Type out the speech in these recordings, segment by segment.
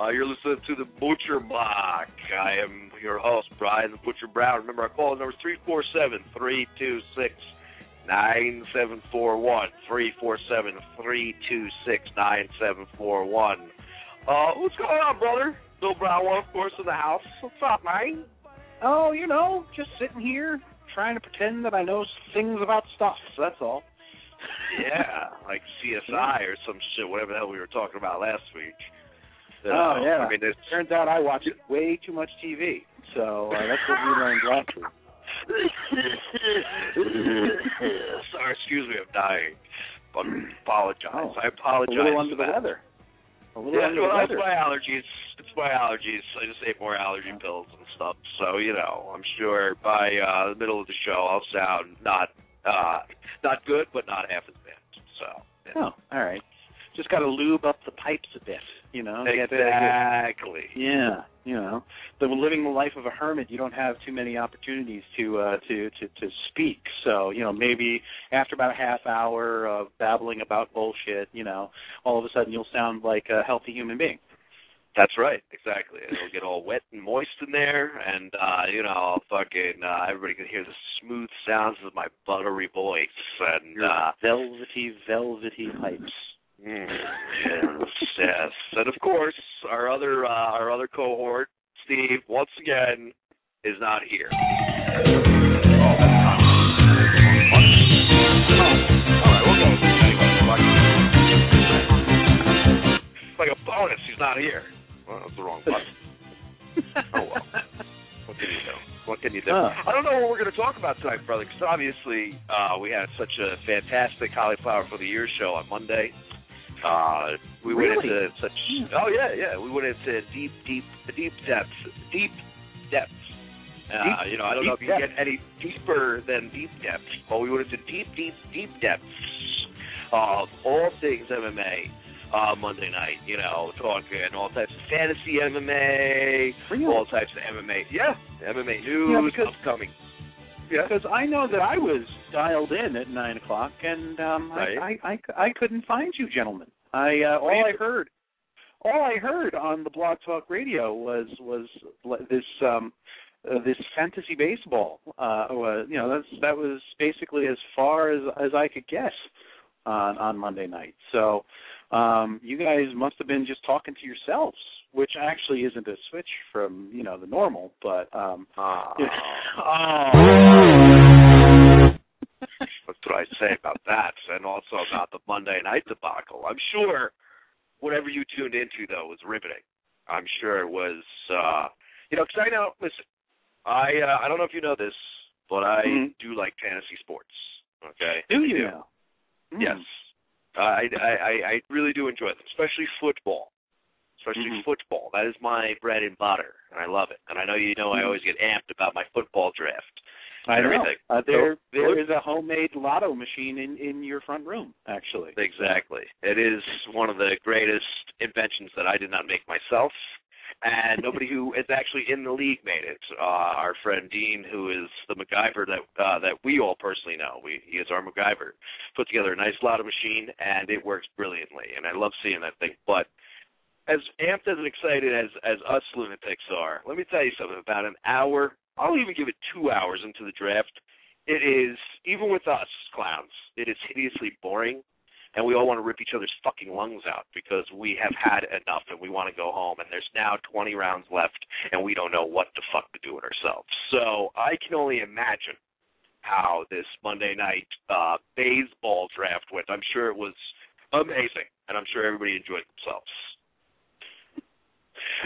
You're listening to the Butcher Block. I am your host, Brian the Butcher Brown. Remember, our call number is 347-326-9741. 347-326-9741. What's going on, brother? BillBrown1, of course, in the house. What's up, man? Oh, just sitting here trying to pretend that I know things about stuff. That's all. Yeah, like CSI or some shit, whatever the hell we were talking about last week. Oh, yeah. I mean, it turns out I watch way too much TV, so that's what we learned last week. Sorry, excuse me, I'm dying. But apologize. Oh, I apologize. A little under the weather. It's my allergies. It's my allergies. I just ate more allergy pills and stuff. So, I'm sure by the middle of the show I'll sound not good, but not half as bad. So. Yeah. Oh, all right. Just got to lube up the pipes a bit, Exactly. Yeah, But living the life of a hermit, you don't have too many opportunities to speak. So, maybe after about a half hour of babbling about bullshit, all of a sudden you'll sound like a healthy human being. That's right, exactly. It'll get all wet and moist in there, and, everybody can hear the smooth sounds of my buttery voice. And velvety pipes. Yes. And, of course, our other cohort, Steve, once again, is not here. All right, we'll go with this anyway. Like a bonus, he's not here. Well, that's the wrong button. Oh, well. What can you do? I don't know what we're going to talk about tonight, brother, because obviously we had such a fantastic Cauliflower for the Year show on Monday. We went into such... Oh, yeah. We went into deep depths. I don't know if you can get any deeper than deep depths, but we went into deep depths of all things MMA Monday night. Talking all types of fantasy MMA, all types of MMA. Yeah, MMA news, upcoming. Yeah, because I know that I was dialed in at 9 o'clock, and I couldn't find you, gentlemen. All I heard on the Blog Talk Radio was this fantasy baseball. That was basically as far as I could guess on Monday night. So you guys must have been just talking to yourselves, which actually isn't a switch from the normal, but That's what I say about that, and also about the Monday night debacle. I'm sure whatever you tuned into, though, was riveting. I'm sure it was, because I know, listen, I don't know if you know this, but I do like fantasy sports, okay? Do you now? Yes. I really do enjoy them, especially football. Football. That is my bread and butter, and I love it. And I know I always get amped about my football draft. I know. Everything. There is a homemade lotto machine in your front room, actually. Exactly. It is one of the greatest inventions that I did not make myself, and nobody who is actually in the league made it. Our friend Dean, who is the MacGyver that we all personally know, he is our MacGyver, put together a nice lotto machine, and it works brilliantly, and I love seeing that thing. But as amped and excited as us lunatics are, let me tell you something. About an hour, I'll even give it 2 hours into the draft, it is, even with us clowns, it is hideously boring, and we all want to rip each other's fucking lungs out because we have had enough and we want to go home, and there's now 20 rounds left, and we don't know what the fuck to do with ourselves. So I can only imagine how this Monday night baseball draft went. I'm sure it was amazing, and I'm sure everybody enjoyed themselves.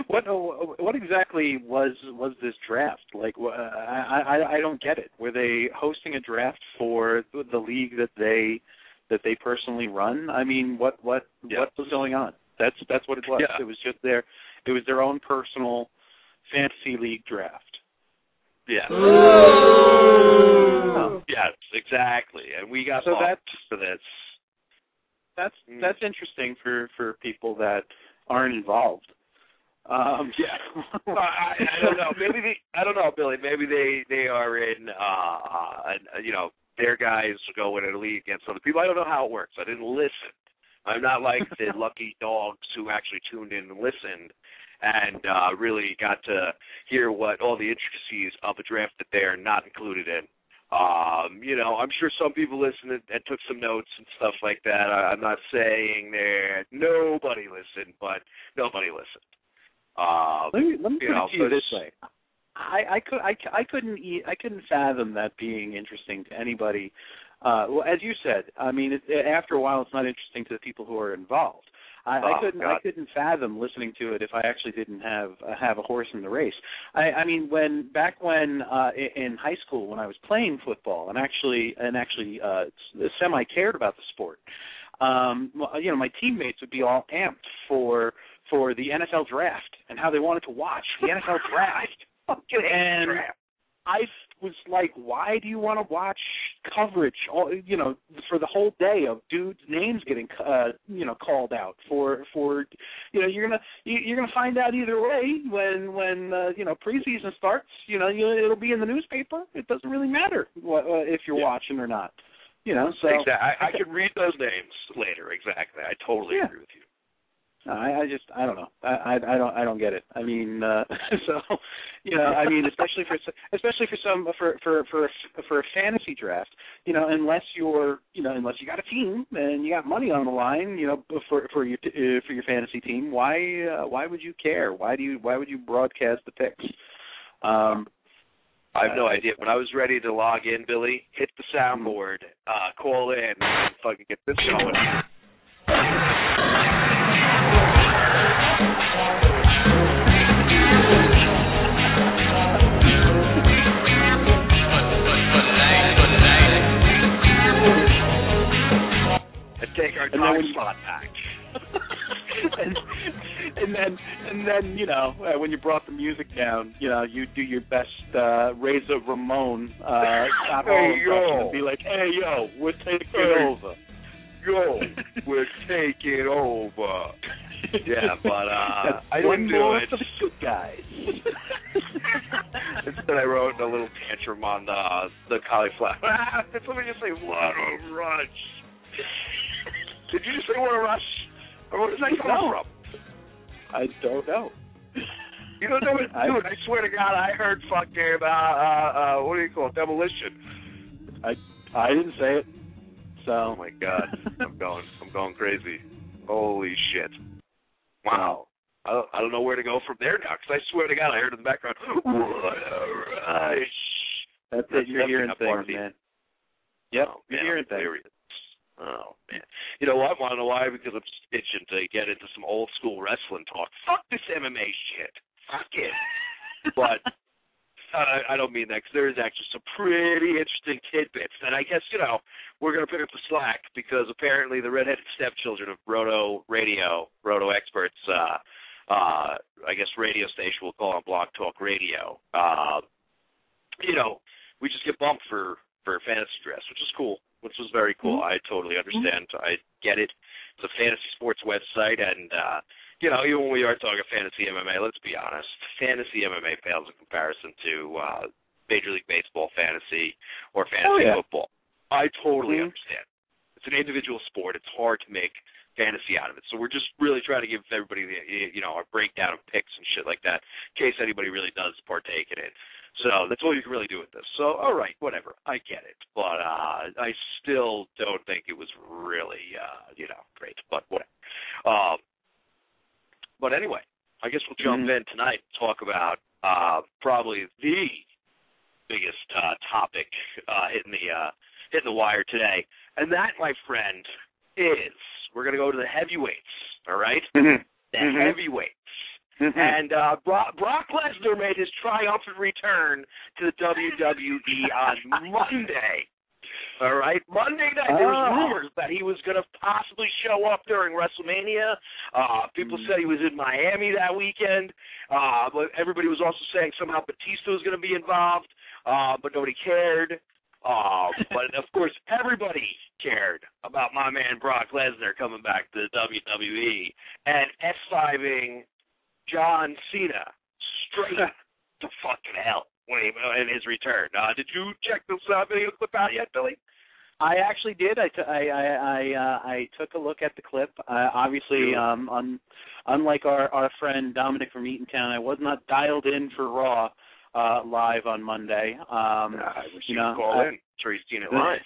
What exactly was this draft? Like, I don't get it. Were they hosting a draft for the league that they personally run? I mean, what was going on? That's what it was. Yeah. It was just their own personal fantasy league draft. Yeah. Yes, exactly. And we got so for this. That's interesting for people that aren't involved. Yeah, I don't know. I don't know, Billy. Maybe they are in, their guys go in a league against other people. I don't know how it works. I didn't listen. I'm not like the lucky dogs who actually tuned in and listened and really got to hear what all the intricacies of a draft that they're not included in. I'm sure some people listened and took some notes and stuff like that. I'm not saying that nobody listened, but nobody listened. Let me put it to you this way. I couldn't fathom that being interesting to anybody. Well, as you said, I mean, after a while, it's not interesting to the people who are involved. I couldn't fathom listening to it if I actually didn't have a horse in the race. I mean, back when in high school when I was playing football and actually semi cared about the sport, my teammates would be all amped for the NFL draft and how they wanted to watch the NFL draft. And I was like, why do you want to watch coverage, for the whole day of dudes' names getting, called out for, you're gonna find out either way when preseason starts. It'll be in the newspaper. It doesn't really matter if you're watching or not. So exactly. I can read those names later. Exactly. I totally agree with you. I don't know. I don't get it. I mean, especially for a fantasy draft, unless you got a team and you got money on the line, for your fantasy team, why would you care? Why would you broadcast the picks? I have no idea. When I was ready to log in, Billy, hit the soundboard, call in, and fucking get this going. And take our time slot back. and then when you brought the music down, you do your best Razor Ramon and be like, hey, yo, we're taking over. Yo, we're taking over. Yeah, but I didn't do it. For the good guys. Instead, I wrote a little tantrum on the cauliflower. Let me just say, what a rush. Did you just say what a rush? Or where does that come from? I don't know. You don't know it? Dude, I swear to God, I heard fucking, what do you call it, demolition. I didn't say it. So. Oh my God, I'm going crazy. Holy shit! Wow, I don't know where to go from there now because I swear to God, I heard in the background. What a rush! That's it. You're hearing things, man. Yep, you're hearing things. Oh man, you know what? Want to know why? Because I'm itching to get into some old school wrestling talk. Fuck this MMA shit. Fuck it. But. I don't mean that, because there is actually some pretty interesting tidbits. And I guess, we're going to pick up the slack, because apparently the redheaded stepchildren of Roto Experts, I guess radio station, we'll call on Blog Talk Radio, we just get bumped for fantasy drafts, which is cool, which was very cool. I totally understand. I get it. It's a fantasy sports website, and, even when we are talking fantasy MMA, let's be honest, fantasy MMA pales in comparison to Major League Baseball fantasy or fantasy football. I totally understand. It's an individual sport. It's hard to make fantasy out of it. So we're just really trying to give everybody, a breakdown of picks and shit like that in case anybody really does partake in it. So that's all you can really do with this. So, all right, whatever. I get it. But I still don't think it was really, great. But whatever. But anyway, I guess we'll jump in tonight and talk about probably the biggest topic hitting the wire today. And that, my friend, is we're going to go to the heavyweights, all right? The heavyweights. And Brock Lesnar made his triumphant return to the WWE on Monday. All right, Monday night there was rumors that he was going to possibly show up during WrestleMania. People said he was in Miami that weekend, but everybody was also saying somehow Batista was going to be involved, but nobody cared. But of course, everybody cared about my man Brock Lesnar coming back to the WWE and F5ing John Cena straight to fucking hell in his return. Did you check this video clip out yet, Billy? I actually did. I took a look at the clip. Obviously, unlike our friend Dominic from Eatontown, I was not dialed in for Raw live on Monday. I wish you could call in. I'm sure he's seen it live.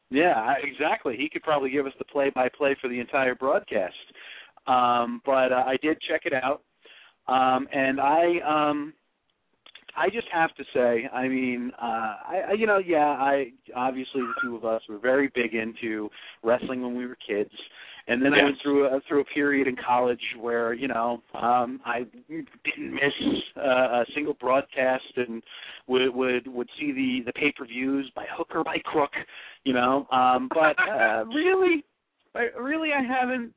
Yeah, exactly. He could probably give us the play-by-play for the entire broadcast. But I did check it out, and I just have to say, I mean, I obviously the two of us were very big into wrestling when we were kids, and then I went through a period in college where I didn't miss a single broadcast and would see the pay-per-views by hook or by crook, but really, I haven't,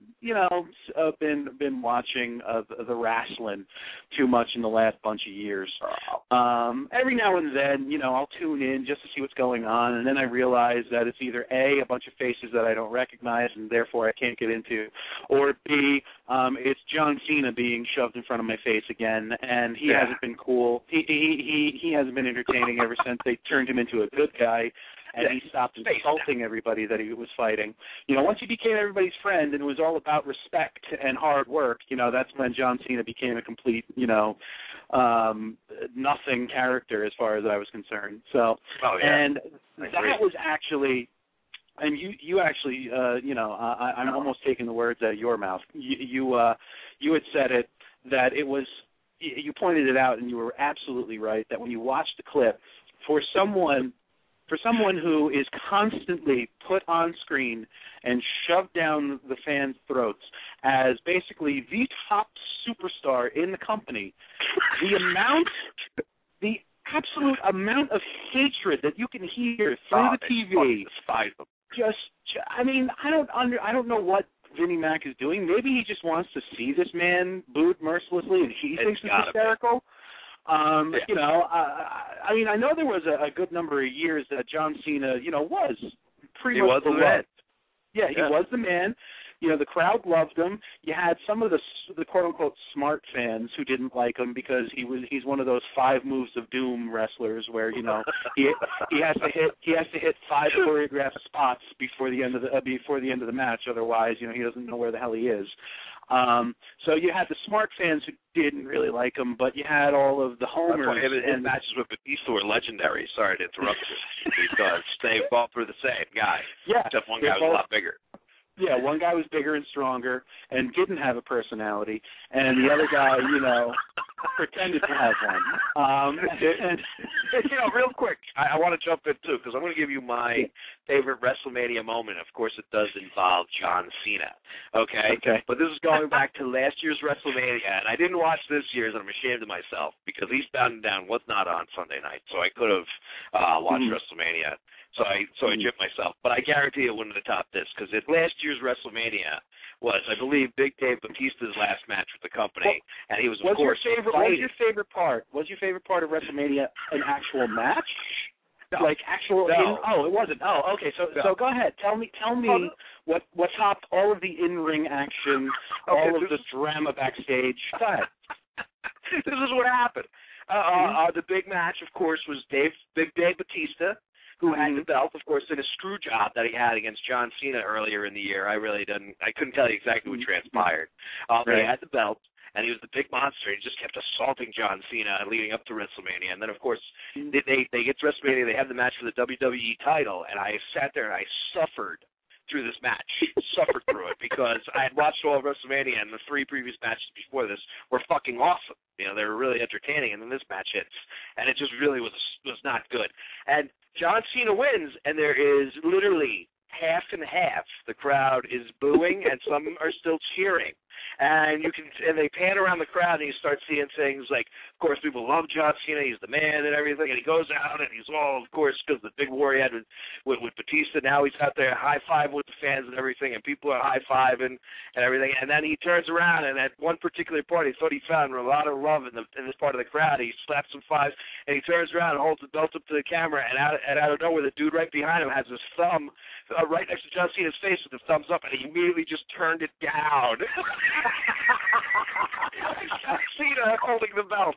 been watching the wrestling too much in the last bunch of years. Every now and then, I'll tune in just to see what's going on, and then I realize that it's either A, a bunch of faces that I don't recognize and therefore I can't get into, or B, it's John Cena being shoved in front of my face again, and he hasn't been cool. He hasn't been entertaining ever since they turned him into a good guy. And he stopped insulting everybody that he was fighting. Once he became everybody's friend and it was all about respect and hard work, that's when John Cena became a complete, nothing character as far as I was concerned. So, and that was actually, and you actually, I'm almost taking the words out of your mouth. You had said it, that it was, you pointed it out and you were absolutely right, that when you watch the clip, for someone who is constantly put on screen and shoved down the fans' throats as basically the top superstar in the company, the absolute amount of hatred that you can hear through the TV, I don't know what Vinnie Mac is doing. Maybe he just wants to see this man booed mercilessly and he thinks it's hysterical. I know there was a good number of years that John Cena, was pretty much the man. Yeah, he was the man. The crowd loved him. You had some of the quote-unquote smart fans who didn't like him because he's one of those 5 moves of doom wrestlers where he has to hit 5 choreographed spots before the end of the match. Otherwise, he doesn't know where the hell he is. So you had the smart fans who didn't really like him, but you had all of the homers. His matches with Batista were legendary. Sorry to interrupt you, because they fought for the same guy. Yeah, except one guy was a lot bigger. Yeah, one guy was bigger and stronger and didn't have a personality, and the other guy, pretended to have one. And real quick, I want to jump in, too, because I'm going to give you my favorite WrestleMania moment. Of course, it does involve John Cena, okay? But this is going back to last year's WrestleMania, and I didn't watch this year's, and I'm ashamed of myself, because Eastbound and Down was not on Sunday night, so I could have watched WrestleMania. So I gypped myself. But I guarantee it wouldn't have topped this, because last year's WrestleMania was, I believe, Big Dave Batista's last match with the company, and he was, of course, What was your favorite part? Was your favorite part of WrestleMania an actual match? No. Like actual? No. It wasn't. Oh, okay. So go ahead. Tell me what topped all of the in-ring action, all of the drama backstage. Go ahead. This is what happened. The big match, of course, was Big Dave Batista, who had the belt, of course, in a screw job that he had against John Cena earlier in the year. I couldn't tell you exactly what transpired. But he had the belt, and he was the big monster. He just kept assaulting John Cena leading up to WrestleMania. And then, of course, they get to WrestleMania, they have the match for the WWE title, and I sat there and I suffered through this match, suffered through it, because I had watched all of WrestleMania, and the 3 previous matches before this were fucking awesome. They were really entertaining, and then this match hits, and it just really was not good. And John Cena wins, and there is literally half and half. The crowd is booing, and some are still cheering. And they pan around the crowd, and you start seeing things like, of course, people love John Cena, he's the man and everything, and he goes out, and he's all, of course, because the big war he had with Batista, now he's out there high-five with the fans and everything, and people are high-fiving and everything, and then he turns around, and at one particular part, he thought he found a lot of love in this part of the crowd. He slaps some fives, and he turns around and holds the belt up to the camera, and out of nowhere, the dude right behind him has his thumb right next to John Cena's face with the thumbs up, and he immediately just turned it down. John Cena holding the belt.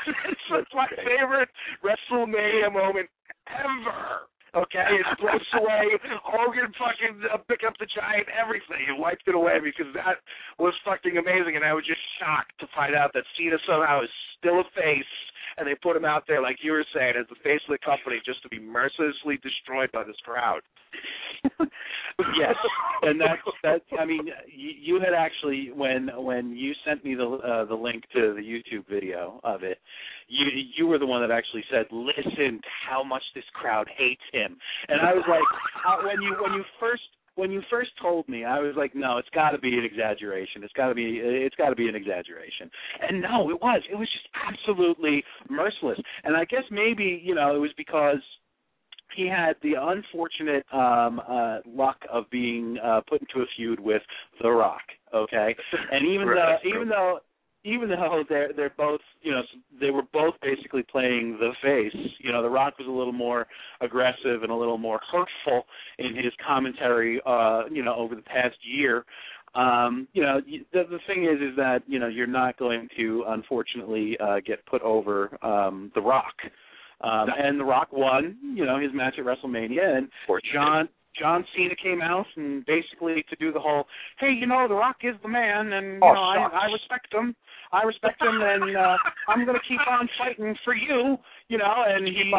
It's my favorite WrestleMania moment ever. Okay, okay? It blows away. Hogan fucking picked up the giant, everything, and wiped it away because that was fucking amazing, and I was just shocked to find out that Cena somehow is still a face, and they put him out there, like you were saying, as the face of the company just to be mercilessly destroyed by this crowd. Yes, and that's. I mean, you had actually when you sent me the link to the YouTube video of it, you were the one that actually said, "Listen to how much this crowd hates him," and I was like, when you first told me, I was like, no, it's got to be an exaggeration. It's got to be an exaggeration. And no, it was. It was just absolutely merciless. And I guess maybe it was because he had the unfortunate luck of being put into a feud with The Rock. Okay, and even though they're both, they were both basically playing the face. The Rock was a little more aggressive and a little more hurtful in his commentary, over the past year. The thing is that, you're not going to, unfortunately, get put over The Rock. And The Rock won, his match at WrestleMania, and John Cena came out and basically to do the whole, hey, The Rock is the man, and I respect him. And I'm going to keep on fighting for you, And he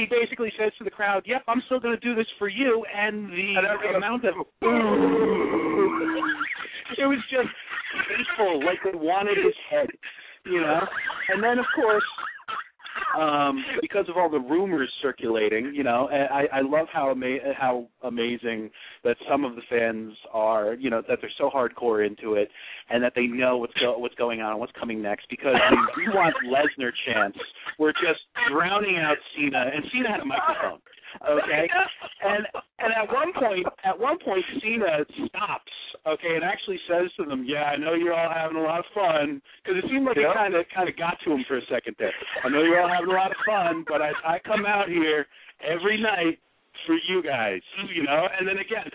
basically says to the crowd, "Yep, I'm still going to do this for you." And the amount of it was just hateful, like they wanted his head, And then of course, because of all the rumors circulating, I love how amazing that some of the fans are, that they're so hardcore into it, and that they know what's going on and what's coming next. Because we want Lesnar chants. We're just drowning out Cena, and Cena had a microphone. Okay, and at one point, Cena stops. Okay, and actually says to them, "Yeah, I know you're all having a lot of fun," because it seemed like it kind of got to him for a second there. "I know you're all having a lot of fun, but I come out here every night for you guys, And then again,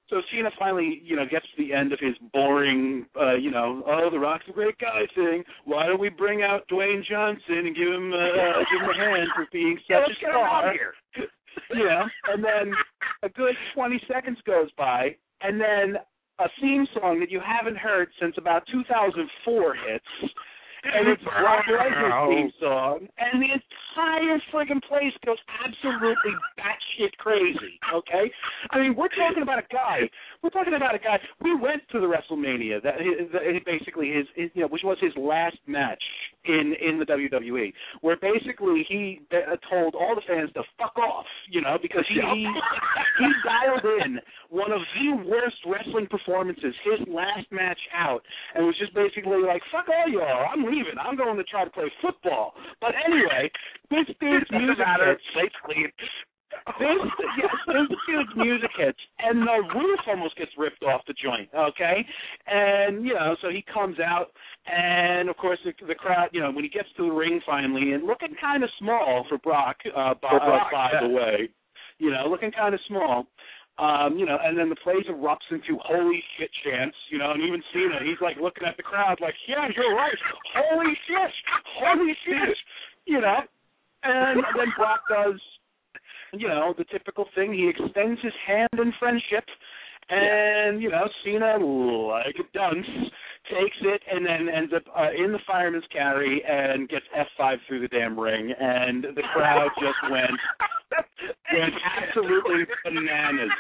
So Cena finally, gets to the end of his boring, The Rock's a great guy thing. Why don't we bring out Dwayne Johnson and give him a hand for being such a star? And then a good 20 seconds goes by, and then a theme song that you haven't heard since about 2004 hits. And it's Brock Lesnar's theme song, and the entire friggin' place goes absolutely batshit crazy, okay? I mean, we're talking about a guy. We went to the WrestleMania, which was his last match in the WWE, where basically he told all the fans to fuck off, because he dialed in one of the worst wrestling performances, his last match out, and was just basically like, fuck all y'all, I'm leaving. I'm going to try to play football. But anyway, this dude's music hits. This dude's music hits, and the roof almost gets ripped off the joint, okay? And, so he comes out, and, of course, the crowd, when he gets to the ring finally, and looking kind of small for Brock, by the way, looking kind of small. And then the place erupts into holy shit chants, and even Cena, he's like looking at the crowd like, yeah, you're right, holy shit, and then Brock does, the typical thing, he extends his hand in friendship, and, Cena, like a dunce, takes it and then ends up in the fireman's carry and gets F5 through the damn ring, and the crowd just went absolutely bananas.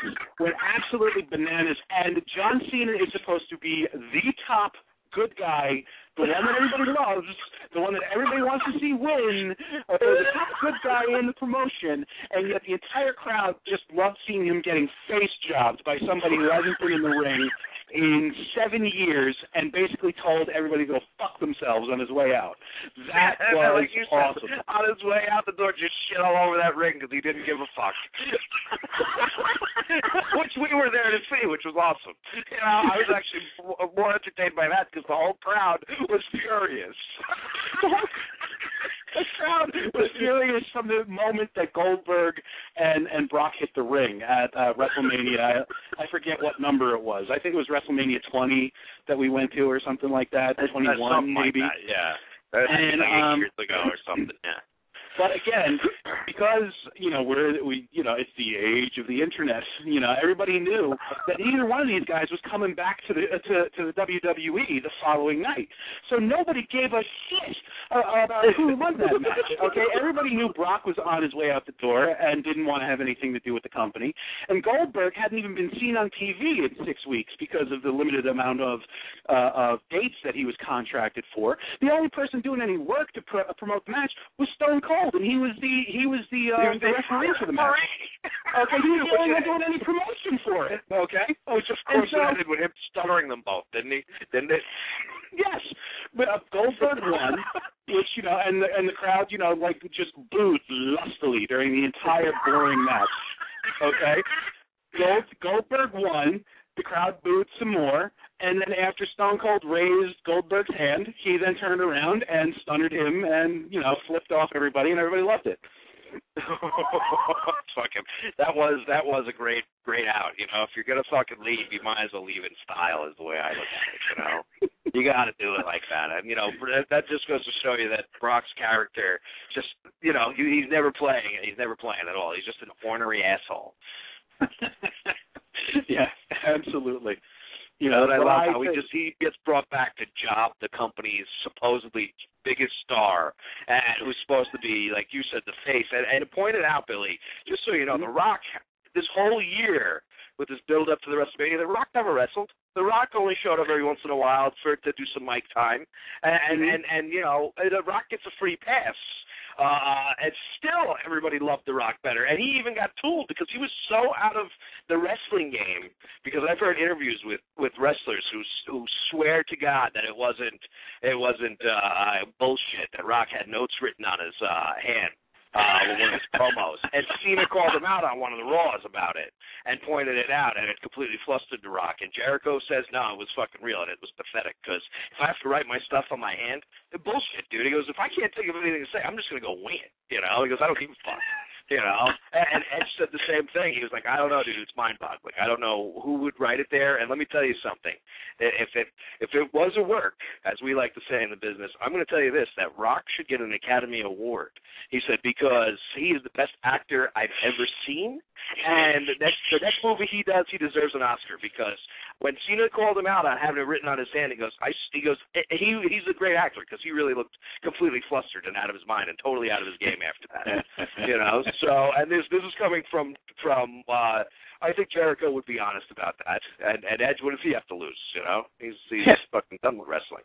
And John Cena is supposed to be the top good guy, the one that everybody loves, the one that everybody wants to see win, the top good guy in the promotion, and yet the entire crowd just loves seeing him getting face jobs by somebody who hasn't been in the ring in 7 years and basically told everybody to go fuck themselves on his way out. That was like awesome. Said, on his way out the door, just shit all over that ring because he didn't give a fuck. Which we were there to see, which was awesome. I was actually more entertained by that because the whole crowd was furious. The crowd was furious from the moment that Goldberg and Brock hit the ring at WrestleMania. I forget what number it was. I think it was WrestleMania 20 that we went to or something like that, 21 maybe. Like that, yeah. And like 8 years ago or something, yeah. But again, because it's the age of the internet. Everybody knew that neither one of these guys was coming back to the WWE the following night. So nobody gave a shit about who won that match. Okay, everybody knew Brock was on his way out the door and didn't want to have anything to do with the company. And Goldberg hadn't even been seen on TV in 6 weeks because of the limited amount of dates that he was contracted for. The only person doing any work to promote the match was Stone Cold. And he was the referee for the match. Okay, he was the only one doing any promotion for it. Okay, which of course ended with him stuttering them both, didn't he? Didn't it? Yes, but Goldberg won, which and the crowd just booed lustily during the entire boring match. Okay, Goldberg won. The crowd booed some more, and then after Stone Cold raised Goldberg's hand, he then turned around and stunnered him and, flipped off everybody, and everybody loved it. Fuck him. That was a great out. If you're going to fucking leave, you might as well leave in style is the way I look at it, You got to do it like that. And, that just goes to show you that Brock's character just, he's never playing. He's never playing at all. He's just an ornery asshole. Yeah, absolutely. What I love how he gets brought back to Job, the company's supposedly biggest star, and who's supposed to be, like you said, the face. And to point it out, Billy, just so you know, The Rock, this whole year with this build-up to the WrestleMania, The Rock never wrestled. The Rock only showed up every once in a while to do some mic time, and The Rock gets a free pass. And still, everybody loved The Rock better. And he even got tooled because he was so out of the wrestling game. Because I've heard interviews with wrestlers who swear to God that it wasn't bullshit. That Rock had notes written on his hand. One of his promos. And Cena called him out on one of the Raws about it and pointed it out, and it completely flustered The Rock. And Jericho says, no, it was fucking real, and it was pathetic, because if I have to write my stuff on my hand, bullshit, dude. He goes, if I can't think of anything to say, I'm just going to go wing it, He goes, I don't give a fuck. And Edge said the same thing. He was like, I don't know, dude, it's mind-boggling. I don't know who would write it there, and let me tell you something. If it was a work, as we like to say in the business, I'm going to tell you this, that Rock should get an Academy Award. He said, because he is the best actor I've ever seen, and the next movie he does, he deserves an Oscar, because when Cena called him out on having it written on his hand, he goes, he's a great actor, because he really looked completely flustered and out of his mind and totally out of his game after that. So, and this is coming from I think Jericho would be honest about that. And Edge, what does he have to lose, He's fucking done with wrestling.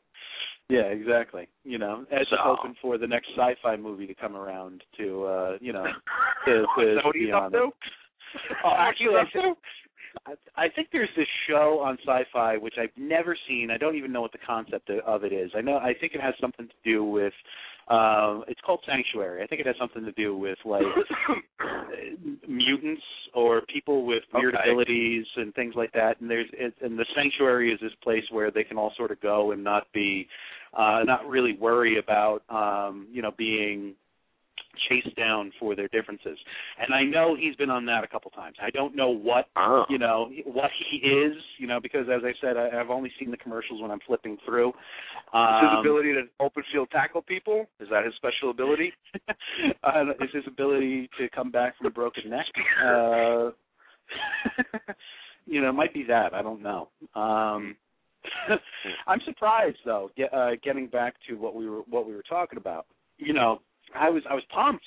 Yeah, exactly. Edge is hoping for the next sci-fi movie to come around to be on it. Actually, I think there's this show on Sci-Fi which I've never seen. I don't even know what the concept of it is. I think it has something to do with. It's called Sanctuary. I think it has something to do with mutants or people with weird abilities and things like that. And and the Sanctuary is this place where they can all sort of go and not really worry about being chased down for their differences. And I know he's been on that a couple times. I don't know what what he is, because as I said, I've only seen the commercials when I'm flipping through. Is his ability to open field tackle people? Is that his special ability? Is his ability to come back from a broken neck? It might be that. I don't know. I'm surprised though. Getting back to what we were talking about. I was pumped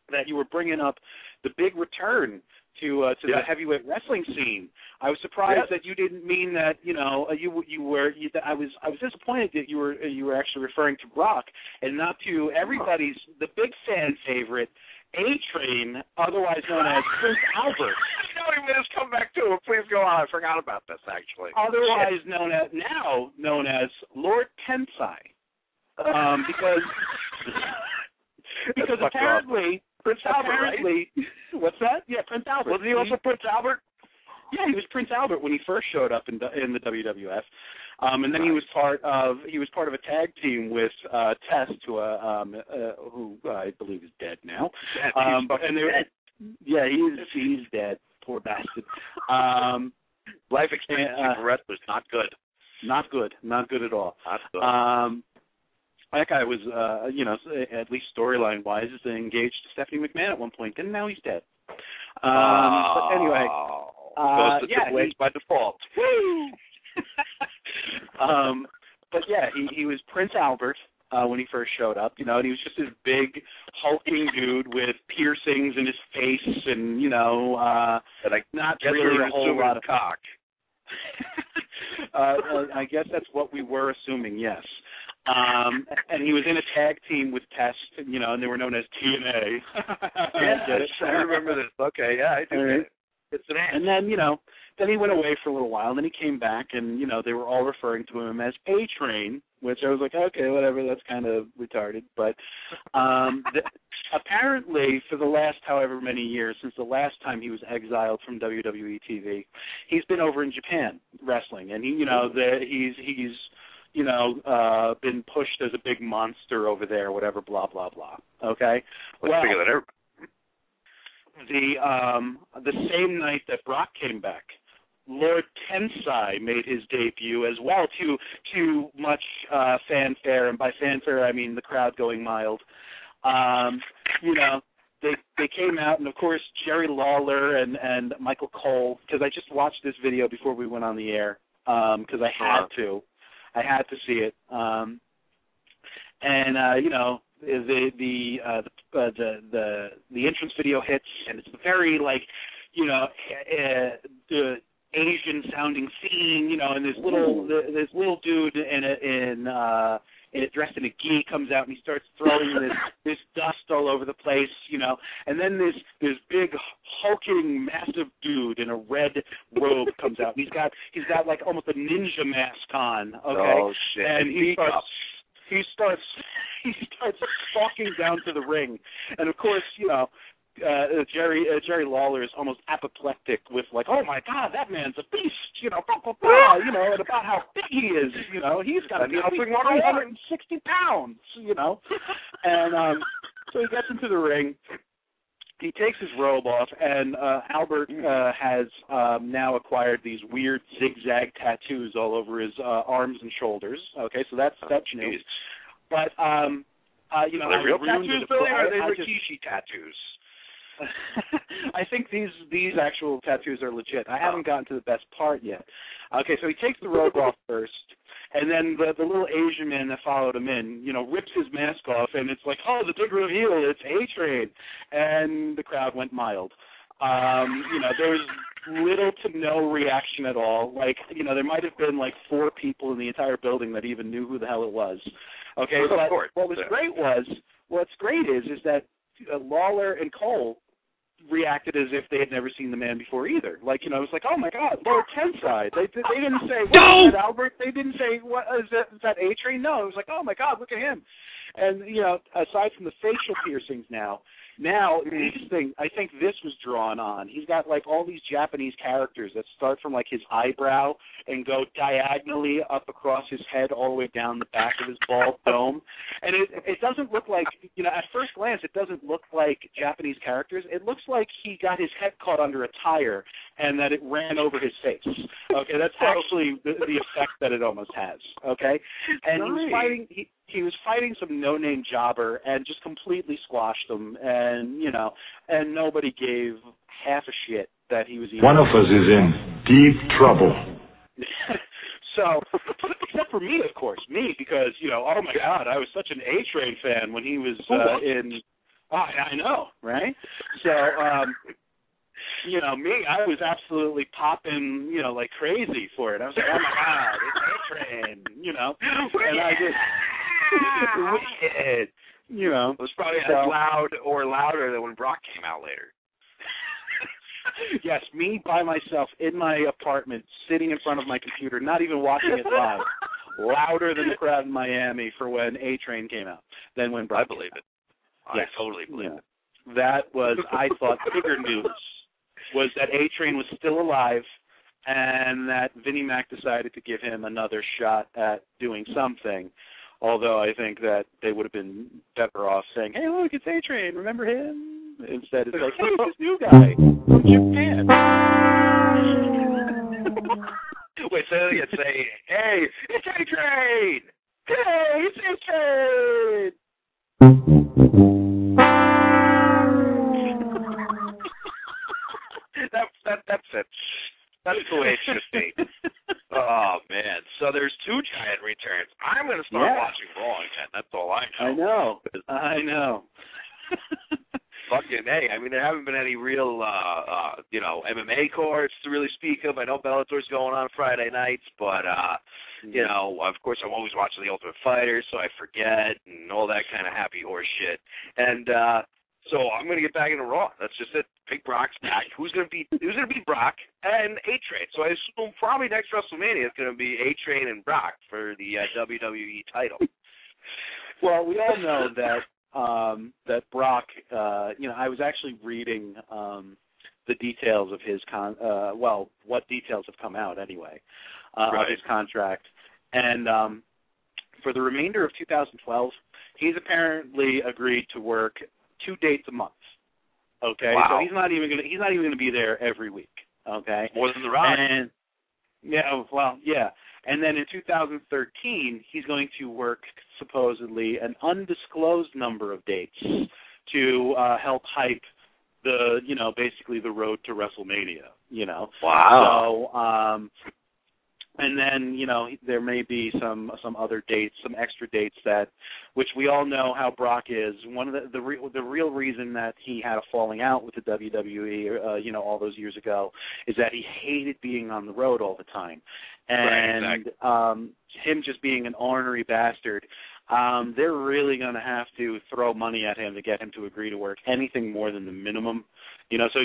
that you were bringing up the big return to the heavyweight wrestling scene. I was surprised that you didn't mean that. I was disappointed that you were actually referring to Brock and not to the big fan favorite, A-Train, otherwise known as Prince Albert. You made us come back to it. Please go on. I forgot about this actually. Otherwise known as Lord Tensai, because apparently, Prince Albert, right? What's that? Yeah, Prince Albert. Wasn't he also Prince Albert? Yeah, he was Prince Albert when he first showed up in the WWF, and then he was part of a tag team with Test, who I believe is dead now. Yeah, he's dead. Poor bastard. Life expectancy for wrestlers not good. Not good at all. Not good. That guy was, at least storyline-wise, engaged to Stephanie McMahon at one point, and now he's dead. But anyway, goes to Triple H by default. But yeah, he was Prince Albert when he first showed up, and he was just this big, hulking dude with piercings in his face, and not really a whole lot of cock. I guess that's what we were assuming, yes. And he was in a tag team with Test, and they were known as TNA. Yes, I remember this. Okay, yeah, I do. Right. It's an ass. And then, then he went away for a little while, and then he came back, and, they were all referring to him as A-Train, which I was like, okay, whatever, that's kind of retarded. But apparently, for the last however many years, since the last time he was exiled from WWE TV, he's been over in Japan wrestling, and he's been pushed as a big monster over there, whatever, blah, blah, blah. Okay? Let's figure that out. The same night that Brock came back, Lord Tensai made his debut as well, to much fanfare, and by fanfare I mean the crowd going mild. They came out, and of course Jerry Lawler and Michael Cole, because I just watched this video before we went on the air, because I had to see it, the entrance video hits, and it's very the Asian sounding scene, and this little dude dressed in a gi comes out, and he starts throwing this dust all over the place, and then this big hulking massive dude in a red robe comes out, and he's got like almost a ninja mask on, okay? Oh shit! And he starts stalking down to the ring, and of course, Jerry Lawler is almost apoplectic with oh my God, that man's a beast, and about how big he is, he's got to be 160 pounds, and so he gets into the ring. He takes his robe off, and Albert has now acquired these weird zigzag tattoos all over his arms and shoulders. Okay, so that's new. But are they real tattoos, Billy, or are they Rikishi tattoos? I think these actual tattoos are legit. I haven't gotten to the best part yet. Okay, so he takes the robe off first, and then the little Asian man that followed him in, rips his mask off, and it's like, oh, the big reveal, it's A-Train. And the crowd went mild. There was little to no reaction at all. There might have been 4 people in the entire building that even knew who the hell it was. Okay, but what's great is that Lawler and Cole reacted as if they had never seen the man before either. It was like, oh my God, Lord Tensai. They didn't say, what is that, Albert? They didn't say, what is that A-Train? No, it was like, oh my God, look at him. And, aside from the facial piercings now I think this was drawn on. He's got all these Japanese characters that start from his eyebrow and go diagonally up across his head all the way down the back of his bald dome. And it doesn't look like, at first glance, it doesn't look like Japanese characters. It looks like he got his head caught under a tire and that it ran over his face. Okay, that's actually the effect that it almost has. Okay, and he was fighting some no-name jobber and just completely squashed him, and nobody gave half a shit that he was even. One of us is in deep trouble. So, except for me, of course, because oh my God, I was such an A-Train fan when he was in. Oh, I know, right? So, me, I was absolutely popping, like crazy for it. I was like, oh my God, it's A-Train, and I just. Wicked. It was probably as loud or louder than when Brock came out later. Yes, me by myself in my apartment, sitting in front of my computer, not even watching it live, louder than the crowd in Miami for when A-Train came out than when Brock. I believe it. Yes. I totally believe it. That was, I thought, bigger news was that A-Train was still alive and that Vinnie Mac decided to give him another shot at doing something. Although I think that they would have been better off saying, "Hey, look, it's A-Train. Remember him?" Instead, it's like, "Hey, it's this new guy from Japan." Wait, so you say, "Hey, it's A-Train! Hey, it's A-Train!" That's it. That's the way it should be. Oh, man. So there's 2 giant returns. I'm going to start watching Raw again. That's all I know. I know. Fucking hey, I mean, there haven't been any real, MMA cards to really speak of. I know Bellator's going on Friday nights, but, of course, I'm always watching The Ultimate Fighter, so I forget, and all that kind of happy horse shit. And, so I'm going to get back into Raw. That's just it. Big Brock's back. Who's going to beat Brock and A-Train? So I assume probably next WrestleMania is going to be A-Train and Brock for the WWE title. Well, we all know that that Brock. I was actually reading the details of his what details have come out anyway of his contract, and for the remainder of 2012, he's apparently agreed to work 2 dates a month. Okay, wow. So he's not even gonna be there every week. Okay, more than The Rock. And and then in 2013, he's going to work supposedly an undisclosed number of dates to help hype basically the road to WrestleMania. Wow. So. And then, there may be some other dates, some extra dates which we all know how Brock is. One of the real reason that he had a falling out with the WWE, all those years ago, is that he hated being on the road all the time. And right, exactly. Him just being an ornery bastard, they're really going to have to throw money at him to get him to agree to work anything more than the minimum. So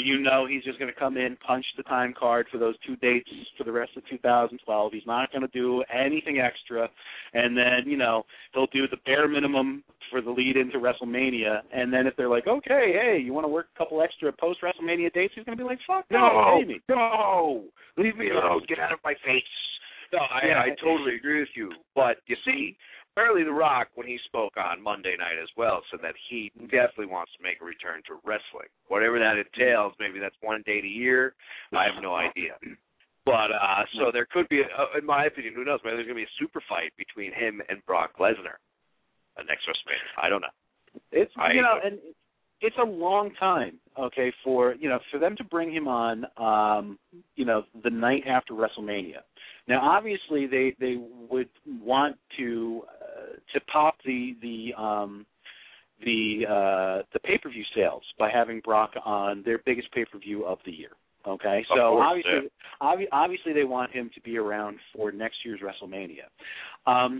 he's just going to come in, punch the time card for those 2 dates for the rest of 2012. He's not going to do anything extra. And then, he'll do the bare minimum for the lead into WrestleMania. And then if they're like, okay, hey, you want to work a couple extra post-WrestleMania dates, he's going to be like, fuck no, baby. No, leave me alone. Get out of my face. No, I totally agree with you. But, you see, apparently The Rock, when he spoke on Monday night as well, said that he definitely wants to make a return to wrestling. Whatever that entails, maybe that's 1 date a year. I have no idea. But, so there could be, in my opinion, who knows, maybe there's going to be a super fight between him and Brock Lesnar next WrestleMania. I don't know. And it's a long time, okay, for them to bring him on, the night after WrestleMania. Now, obviously, they would want to pop the pay-per-view sales by having Brock on their biggest pay-per-view of the year. Okay, so obviously they want him to be around for next year's WrestleMania.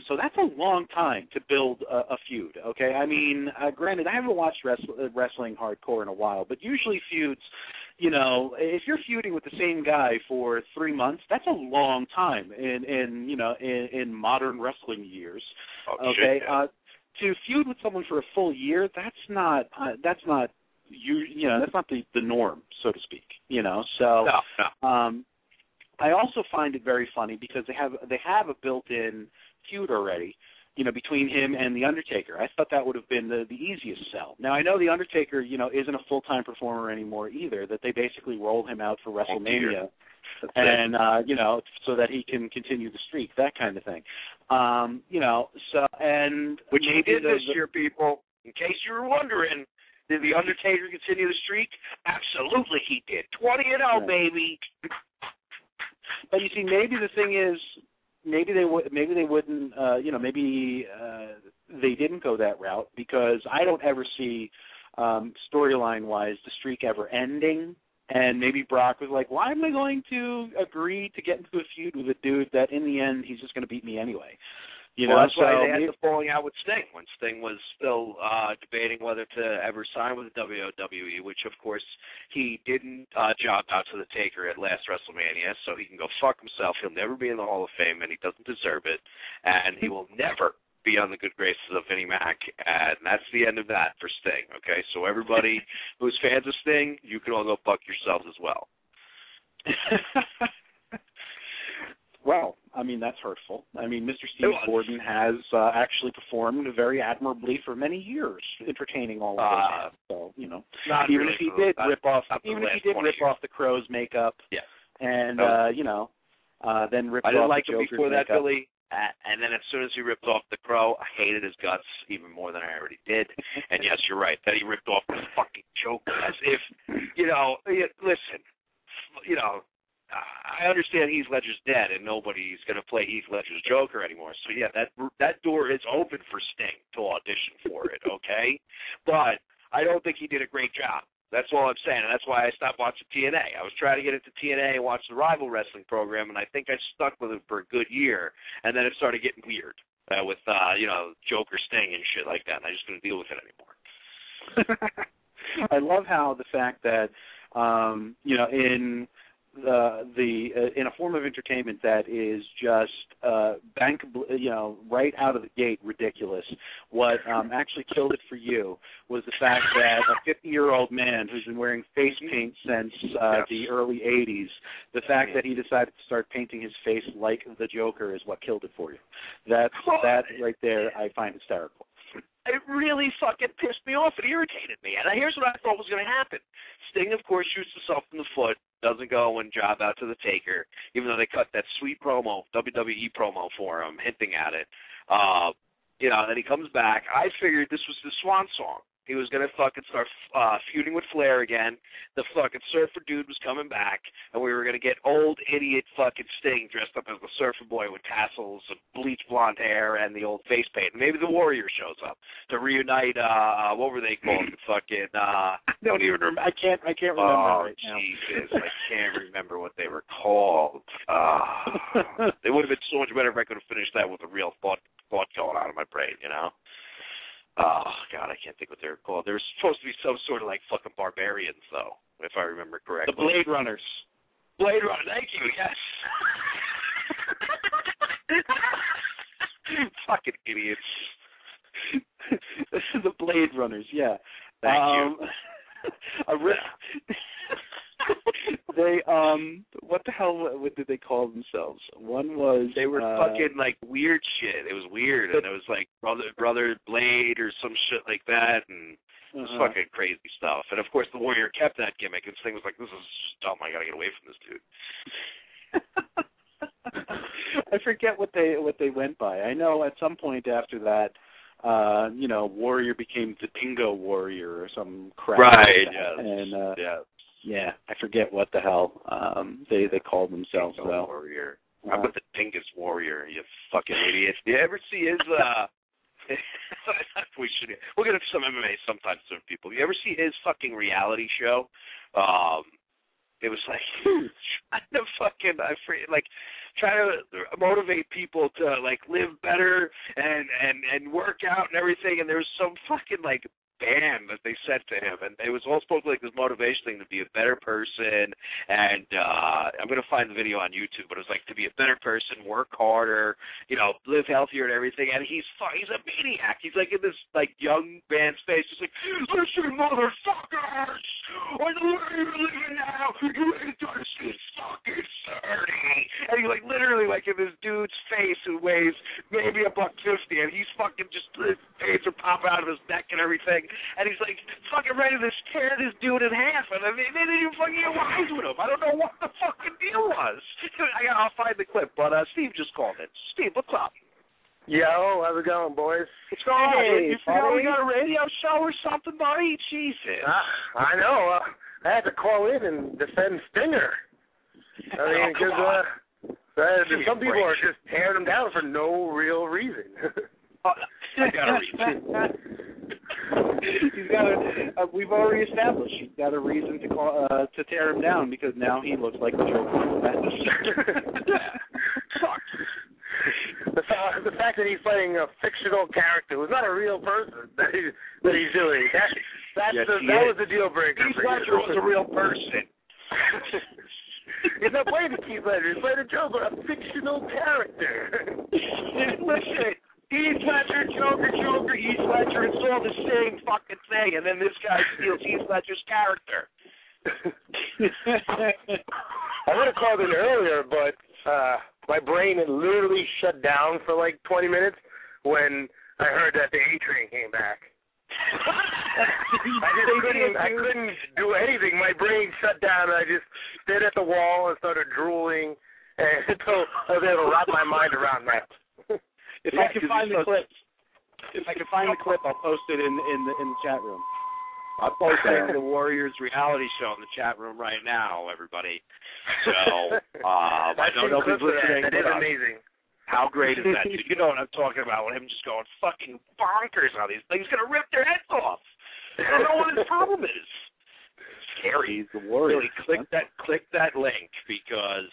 So that's a long time to build a feud. Okay, I mean, granted, I haven't watched wrestling hardcore in a while, but usually feuds, if you're feuding with the same guy for 3 months, that's a long time in modern wrestling years. Okay, to feud with someone for a full year, that's not that's not the norm, so to speak. So no. I also find it very funny because they have a built-in feud already, between him and The Undertaker. I thought that would have been the easiest sell. Now, I know The Undertaker, isn't a full-time performer anymore either, that they basically rolled him out for WrestleMania, and, so that he can continue the streak, that kind of thing. Which he did this year, people, in case you were wondering. Did The Undertaker continue the streak? Absolutely he did. 20-0, baby. But you see, maybe the thing is, maybe they wouldn't, maybe they didn't go that route because I don't ever see storyline-wise the streak ever ending. And maybe Brock was like, why am I going to agree to get into a feud with a dude that in the end he's just going to beat me anyway? That's why they had the falling out with Sting, when Sting was still debating whether to ever sign with the WWE, which, of course, he didn't job out to the Taker at last WrestleMania, so he can go fuck himself. He'll never be in the Hall of Fame, and he doesn't deserve it. And he will never be on the good graces of Vinnie Mac, and that's the end of that for Sting, okay? So everybody who's fans of Sting, you can all go fuck yourselves as well. mean, that's hurtful. I mean, Mr. Steve Gordon has actually performed very admirably for many years, entertaining all of those. So, you know, even if he did rip off the Crow's makeup, and you know, then ripped off the Joker's makeup. I didn't like him before that, Billy. And then as soon as he ripped off the Crow, I hated his guts even more than I already did. And yes, you're right. Then he ripped off the fucking Joker as if, you know, listen, you know, I understand Heath Ledger's dead and nobody's going to play Heath Ledger's Joker anymore. So, yeah, that door is open for Sting to audition for it, okay? But I don't think he did a great job. That's all I'm saying, and that's why I stopped watching TNA. I was trying to get into TNA and watch the Rival Wrestling program, and I think I stuck with it for a good year, and then it started getting weird with, you know, Joker Sting and shit like that, and I just couldn't deal with it anymore. I love how the fact that, you know, in in a form of entertainment that is just you know, right out of the gate ridiculous. What actually killed it for you was the fact that a 50-year-old man who's been wearing face paint since the early 80s, the fact that he decided to start painting his face like the Joker is what killed it for you. That right there I find hysterical. It really fucking pissed me off. It irritated me. And here's what I thought was going to happen. Sting, of course, shoots himself in the foot, doesn't go and job out to the Taker, even though they cut that sweet promo, WWE promo for him, hinting at it. You know, and then he comes back. I figured this was the swan song. He was going to fucking start feuding with Flair again. The fucking surfer dude was coming back, and we were going to get old idiot fucking Sting dressed up as the surfer boy with tassels and bleached blonde hair and the old face paint. And maybe the Warrior shows up to reunite, what were they called? Fucking, I don't even remember. I can't remember right now. Jesus, I can't remember what they were called. It would have been so much better if I could have finished that with a real thought going on in my brain, you know? Oh, God, I can't think what they were called. They were supposed to be some sort of, like, fucking barbarians, though, if I remember correctly. The Blade Runners. Blade Runner, thank you, yes. Fucking idiots. The Blade Runners, yeah. Thank you. They what the hell? What did they call themselves? One was they were fucking like weird shit. It was weird, and it was like brother Blade or some shit like that, and it was fucking crazy stuff. And of course, the Warrior kept that gimmick, and Sting was like, "This is dumb. I gotta get away from this dude." I forget what they went by. I know at some point after that, you know, Warrior became the Dingo Warrior or some crap. Right. Like that. And yeah, I forget what the hell they called themselves. Dingo Warrior. How about the Dingus Warrior? You fucking idiot. You ever see his? We'll get into some MMA sometime soon, people. You ever see his fucking reality show? It was like trying to motivate people to like live better and work out and everything. And there was some fucking like band that they sent to him, and it was all supposed to be like this motivation thing to be a better person. And I'm gonna find the video on YouTube, but it was like to be a better person, work harder, you know, live healthier and everything. And he's a maniac. He's like in this like young band's face, just like, listen, motherfuckers, I know where you're living now. You ain't done shit, fucking 30. And he like literally like in this dude's face who weighs maybe $150, and he's fucking just his face are popping out of his neck and everything. And he's like fucking ready to tear this dude in half, and they didn't even fucking get wise with him. I don't know what the fucking deal was. I'll find the clip, but Steve just called it. Steve, what's up? Yo, how's it going, boys? What's going on? Hey, you forgot we got a radio show or something, buddy? Jesus. I know. I had to call in and defend Stinger. I mean, because some people are just tearing him down for no real reason. I got a reason. He's got we've already established he's got a reason to tear him down because now he looks like the Joker. The fact that he's playing a fictional character who's not a real person that he's doing, that was the deal breaker. Heath Ledger was a real person. He's not playing the Heath Ledger. He's playing a Joker, a fictional character. Listen, Heath Ledger, Joker, Heath Ledger, it's all the same fucking thing, and then this guy steals Heath Ledger's character. I would have called in earlier, but my brain had literally shut down for like 20 minutes when I heard that the A Train came back. I couldn't do anything. My brain shut down, and I just stood at the wall and started drooling until I was able to wrap my mind around that. If I can find the clip, I'll post it in the chat room. I'm posting the Warriors reality show in the chat room right now, everybody. So, I don't know if he's listening. That is amazing. How great is that, dude? You know what I'm talking about, with him just going fucking bonkers on these things. He's going to rip their heads off. I don't know what his problem is. Scary. He's the Warrior. Really, click that link, because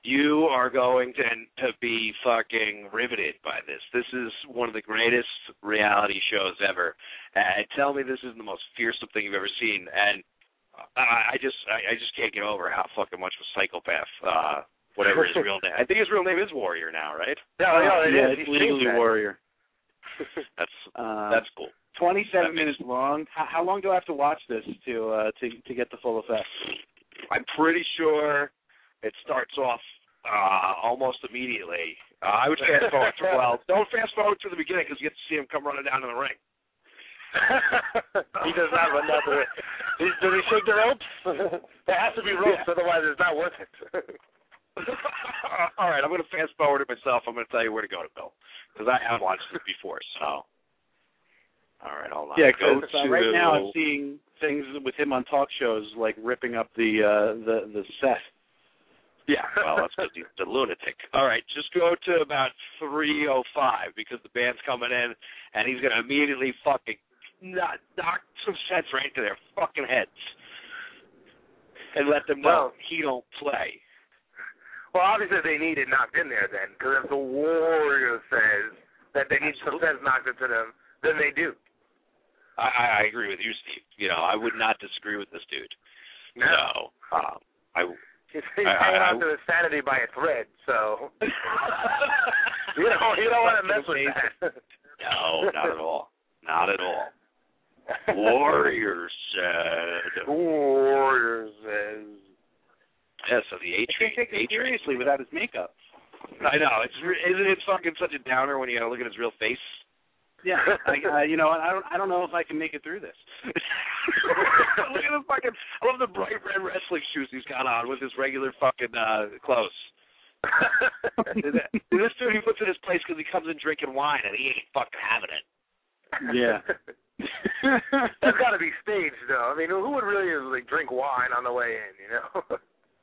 you are going to be fucking riveted by this. This is one of the greatest reality shows ever. And tell me this isn't the most fearsome thing you've ever seen. And I just can't get over how fucking much of a psychopath, whatever his real name. I think his real name is Warrior now, right? Yeah, it's legally Warrior. That's cool. 27 minutes long. How long do I have to watch this to get the full effect? I'm pretty sure it starts off almost immediately. I would fast forward don't fast forward to the beginning, because you get to see him come running down to the ring. He does not run down the ring. Does he shake the ropes? There has to be ropes, otherwise it's not worth it. All right, I'm going to fast forward it myself. I'm going to tell you where to go to, Bill, because I have watched it before. So, all right, hold on. Yeah, right now I'm seeing things with him on talk shows like ripping up the set. Yeah, well, that's because he's a lunatic. All right, just go to about 3:05, because the band's coming in, and he's going to immediately fucking knock some sense right into their fucking heads and let them know he don't play. Well, obviously they need it knocked in there then, because if the Warrior says that they need some sense knocked into them, then they do. I agree with you, Steve. You know, I would not disagree with this dude. No. So, he's hanging on to his sanity by a thread, so you don't want to mess with that. No, not at all. Not at all. Warrior said. Warrior says. Yeah, so the A Train. Can't take it seriously without his makeup. I know. Isn't it fucking such a downer when you gotta look at his real face? Yeah, I don't know if I can make it through this. Look at the fucking. I love the bright red wrestling shoes he's got on with his regular fucking clothes. This dude, he puts in his place because he comes in drinking wine and he ain't fucking having it. Yeah. That's got to be staged, though. I mean, who would really drink wine on the way in, you know?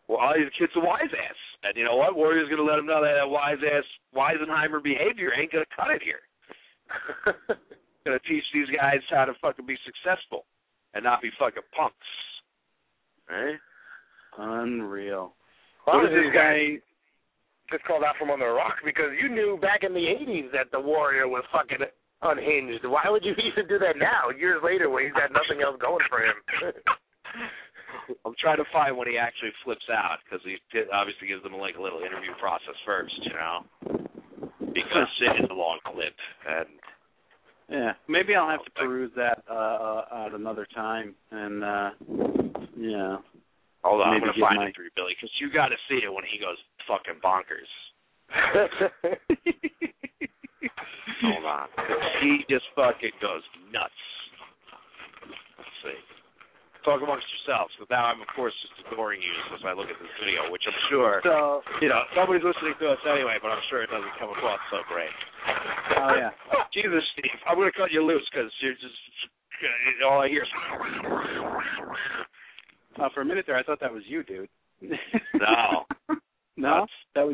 Well, the kid's a wise ass. And you know what? Warrior's going to let him know that wise ass Weisenheimer behavior ain't going to cut it here. Going to teach these guys how to fucking be successful and not be fucking punks. Right? Unreal. Well, What is this guy? Just called out from under a rock, because you knew back in the 80s that the Warrior was fucking unhinged. Why would you even do that now, years later, when he's got nothing else going for him? I'm trying to find when he actually flips out, because he obviously gives them like a little interview process first, you know, because it is a long clip. And yeah, maybe I'll have to peruse that at another time, and yeah. Hold on, I'm going to find it for you, Billy, because you got to see it when he goes fucking bonkers. Hold on. He just fucking goes nuts. Let's see. Talk amongst yourselves, because now I'm, of course, just ignoring you as I look at this video, which I'm sure, you know, nobody's listening to us anyway, but I'm sure it doesn't come across so great. Oh, yeah. Jesus, Steve, I'm going to cut you loose, because you're just, all I hear is... For a minute there, I thought that was you, dude. No. No? That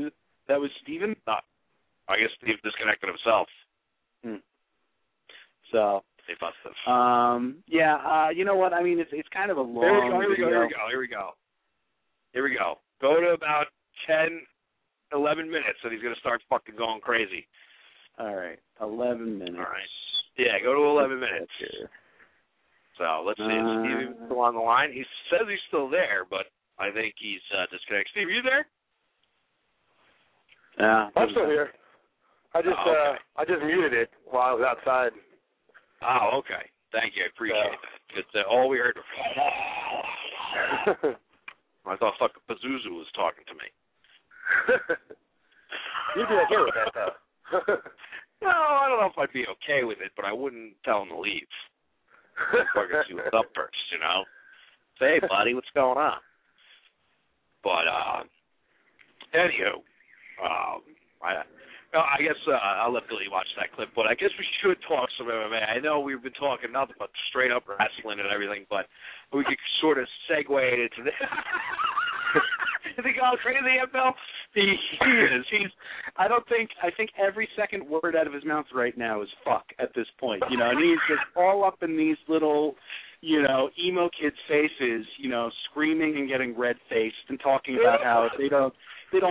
was Steven? No. I guess Steve disconnected himself. So... They must have. Yeah, you know what? I mean, it's kind of a long Here we go. Go to about 10, 11 minutes, and he's going to start fucking going crazy. All right, 11 minutes. All right. Yeah, go to 11 minutes. So let's see. Is Steve still on the line? He says he's still there, but I think he's disconnected. Steve, are you there? Yeah. I'm still here. I just muted it while I was outside. Oh, okay. Thank you. I appreciate that. Because all we heard I thought fucking Pazuzu was talking to me. You'd be okay with that, though. No, I don't know if I'd be okay with it, but I wouldn't tell him to leave. I'd fucking see what's up first, you know? Say, hey, buddy, what's going on? But, anywho, I guess I'll let Billy watch that clip, but I guess we should talk some MMA. I know we've been talking nothing but straight up wrestling and everything, but we could sort of segue it into this. Is he going crazy, Bill? He is. I think every second word out of his mouth right now is fuck at this point, you know, and he's just all up in these little, you know, emo kids' faces, you know, screaming and getting red-faced and talking about how they don't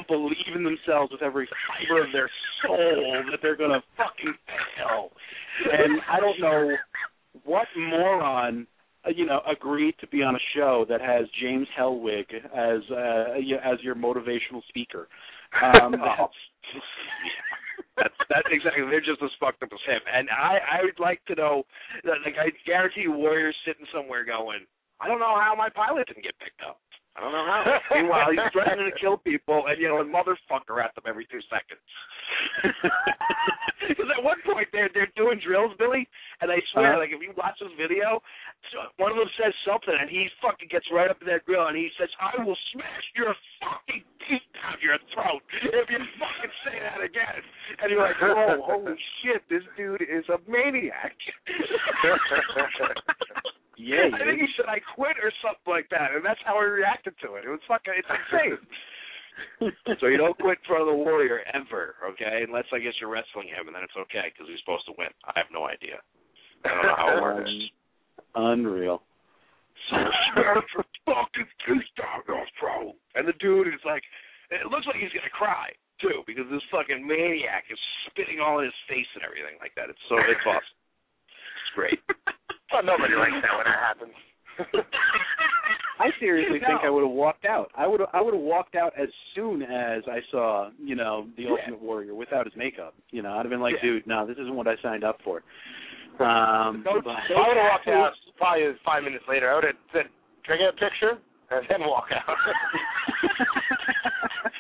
believe in themselves with every fiber of their soul that they're going to fucking fail. And I don't know what moron, you know, agreed to be on a show that has James Hellwig as your motivational speaker. That's exactly. They're just as fucked up as him. And I would like to know, like, I guarantee you Warrior's sitting somewhere going, I don't know how my pilot didn't get picked up. I don't know how. Meanwhile, he's threatening to kill people and yelling motherfucker at them every 2 seconds. Because at one point they're doing drills, Billy, and I swear, like, if you watch this video, one of them says something and he fucking gets right up in that grill and he says, I will smash your fucking teeth down your throat if you fucking say that again. And you're like, whoa, holy shit, this dude is a maniac. Yeah, I think he said I quit or something like that, and that's how I reacted to it. It was fucking, it's insane. So you don't quit in front of the Warrior ever, okay? Unless I guess you're wrestling him, and then it's okay because he's supposed to win. I have no idea. I don't know how it works. Unreal. So smash your fucking teeth down your throat. And the dude is like, it looks like he's gonna cry too because this fucking maniac is spitting all in his face and everything like that. It's awesome. It's great. Well, nobody likes that when that happens. I seriously think I would have walked out. I would have walked out as soon as I saw, you know, the Ultimate Warrior without his makeup. You know, I'd have been like, dude, no, this isn't what I signed up for. I would have walked out probably 5 minutes later. I would have said, can I get a picture? And then walk out.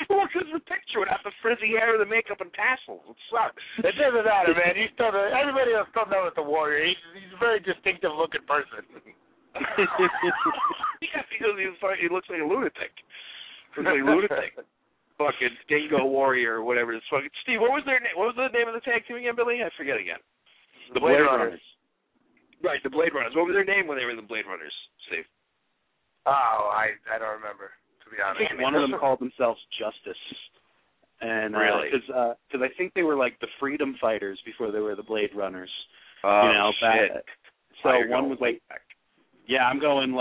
Well, because the picture would have the frizzy hair, the makeup, and tassels. It sucks. It doesn't matter, man. Everybody else still knows the Warrior. He's a very distinctive-looking person. Yeah, because he looks like a lunatic. He looks like a lunatic. Fucking Dingo Warrior or whatever. It's fucking Steve. What was their name? What was the name of the tag team again, Billy? I forget again. The Blade Runners. Right, the Blade Runners. What was their name when they were in the Blade Runners, Steve? Oh, I don't remember, to be honest. I think one of them called themselves Justice. And really? Because I think they were like the Freedom Fighters before they were the Blade Runners. Oh, you know, shit. So one was like, back. Yeah, I'm going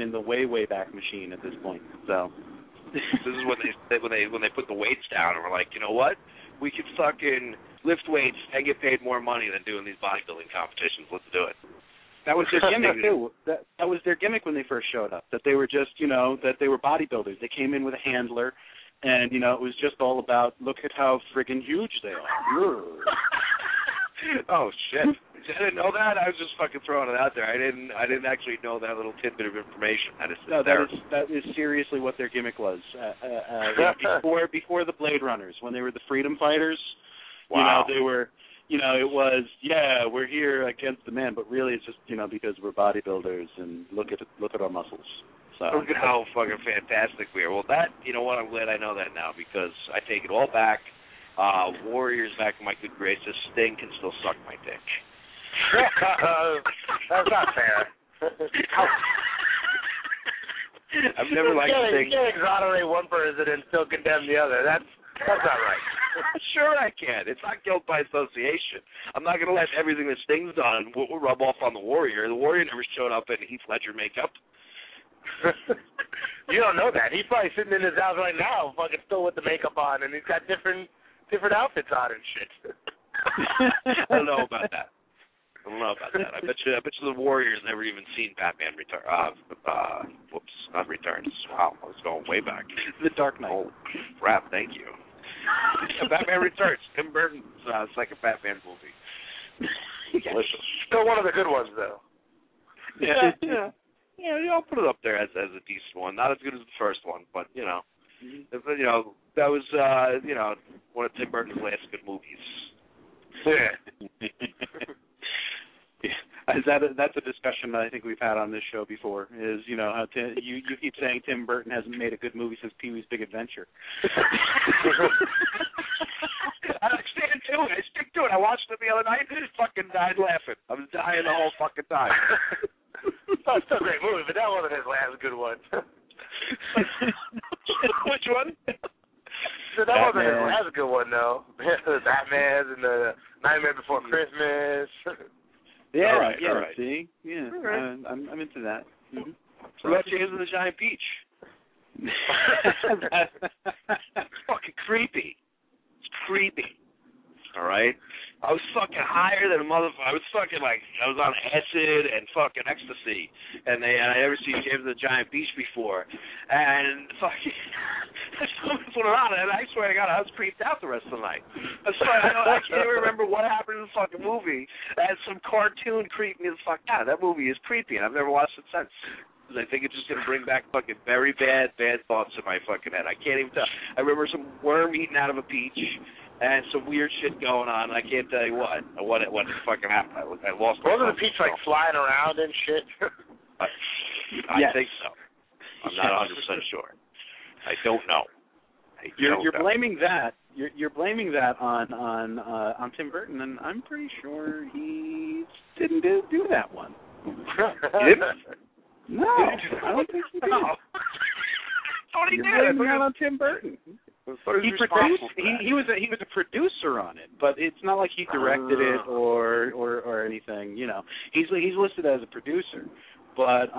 in the way back machine at this point. So this is when they put the weights down and we're like, you know what? We could fucking lift weights and get paid more money than doing these bodybuilding competitions. Let's do it. That was their gimmick too. That was their gimmick when they first showed up. That they were just, you know, that they were bodybuilders. They came in with a handler, and you know, it was just all about look at how friggin' huge they are. Oh shit! I didn't know that. I was just fucking throwing it out there. I didn't actually know that little tidbit of information. That is seriously what their gimmick was. Before the Blade Runners, when they were the Freedom Fighters, wow. You know, they were. You know, it was, yeah, we're here against the man, but really it's just, you know, because we're bodybuilders and look at our muscles. So look at how fucking fantastic we are. Well, that, you know what, I'm glad I know that now because I take it all back. Warriors back in my good graces. Sting can still suck my dick. That's not fair. I've never liked Sting. You can't exonerate one person and still condemn the other. That's not right. Sure I can. It's not guilt by association. I'm not going to let everything that Sting's done will rub off on the Warrior. The Warrior never showed up in Heath Ledger makeup. You don't know that. He's probably sitting in his house right now, fucking still with the makeup on, and he's got different outfits on and shit. I don't know about that. I bet you the Warrior's never even seen Batman Return. Whoops, not Returns. Wow, I was going way back. The Dark Knight. Oh, crap, thank you. Batman Returns. Tim Burton's second Batman movie. Delicious. Still one of the good ones, though. Yeah, I'll put it up there as a decent one. Not as good as the first one, but, you know, that was, one of Tim Burton's last good movies. Yeah. That's a discussion that I think we've had on this show before. Is how you keep saying Tim Burton hasn't made a good movie since Pee-wee's Big Adventure. I stand to it. I stick to it. I watched it the other night. Fucking died laughing. I was dying the whole fucking time. That's still a great movie, but that wasn't his last good one. Which one? So that wasn't his last good one, though. The Batman and the Nightmare Before Christmas. Yeah, all right. See, yeah, right. I'm into that. Mm-hmm. What about James and the Giant Peach? It's fucking creepy. It's creepy. All right? I was fucking higher than a motherfucker. I was fucking I was on acid and fucking ecstasy. And I never seen James and the Giant Peach before. And fucking, that's what on. And I swear to God, I was creeped out the rest of the night. I swear, I can't even remember what happened in the fucking movie. And some cartoon creeped me the fuck out. That movie is creepy, and I've never watched it since. I think it's just going to bring back fucking very bad thoughts in my fucking head. I can't even tell. I remember some worm eating out of a peach and some weird shit going on. I can't tell you what fucking happened. I lost my Wasn't the peach flying around and shit? I think so. I'm not 100% sure. I don't know. You're blaming that. You're blaming that on Tim Burton, and I'm pretty sure he didn't do that one. No, I don't think he did. No. What he did? You're blaming that on Tim Burton. He produced. He was a producer on it, but it's not like he directed it or anything. He's listed as a producer, but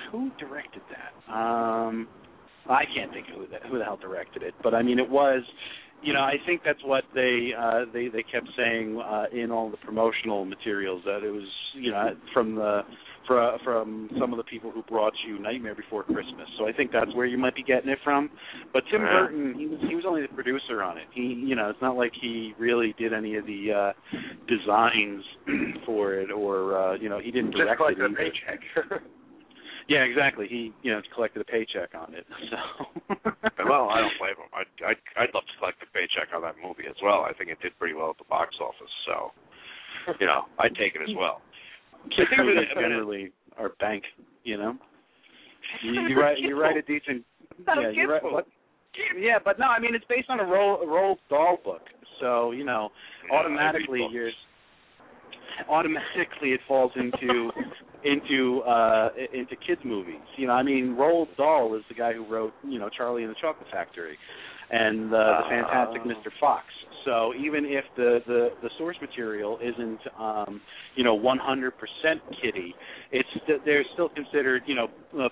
who directed that? I can't think of who the hell directed it, but I mean it was. I think that's what they kept saying in all the promotional materials, that it was from some of the people who brought you Nightmare Before Christmas. So I think that's where you might be getting it from. But Tim Burton, he was only the producer on it. It's not like he really did any of the designs for it, or he didn't direct it. Just collected a paycheck. Yeah, exactly. He, collected a paycheck on it. So. Well, I don't blame him. I'd love to collect a paycheck on that movie as well. I think it did pretty well at the box office. So, I'd take it as well. Kids movies generally are bank. You write a decent. Yeah, you write. Yeah, but no, I mean it's based on a Roald Dahl book. So automatically it falls into kids movies. Roald Dahl is the guy who wrote, Charlie and the Chocolate Factory and the Fantastic Mr. Fox. So even if the source material isn't 100% kiddie, they're still considered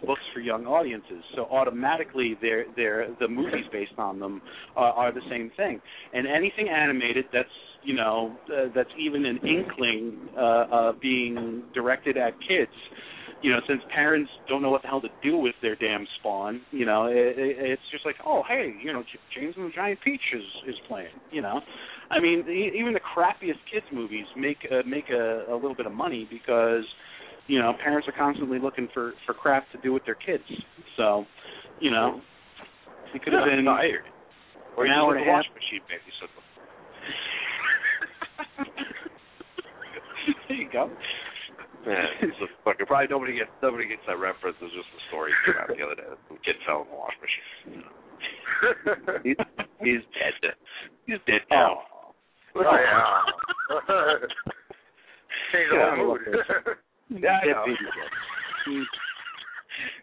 books for young audiences. So automatically the movies based on them are the same thing. And anything animated that's that's even an inkling being directed at kids, since parents don't know what the hell to do with their damn spawn, it's just like, oh, hey, James and the Giant Peach is playing, I mean, even the crappiest kids movies make a little bit of money because, parents are constantly looking for crap to do with their kids. So, it could have been tired. Or an hour and a half. Wash machine babysit them. There you go. Yeah, it's a fucking, probably nobody gets that reference. It's just a story came out the other day. The kid fell in the wash machine. He's dead. He's dead now. Oh yeah. Change the whole mood. Yeah, I know.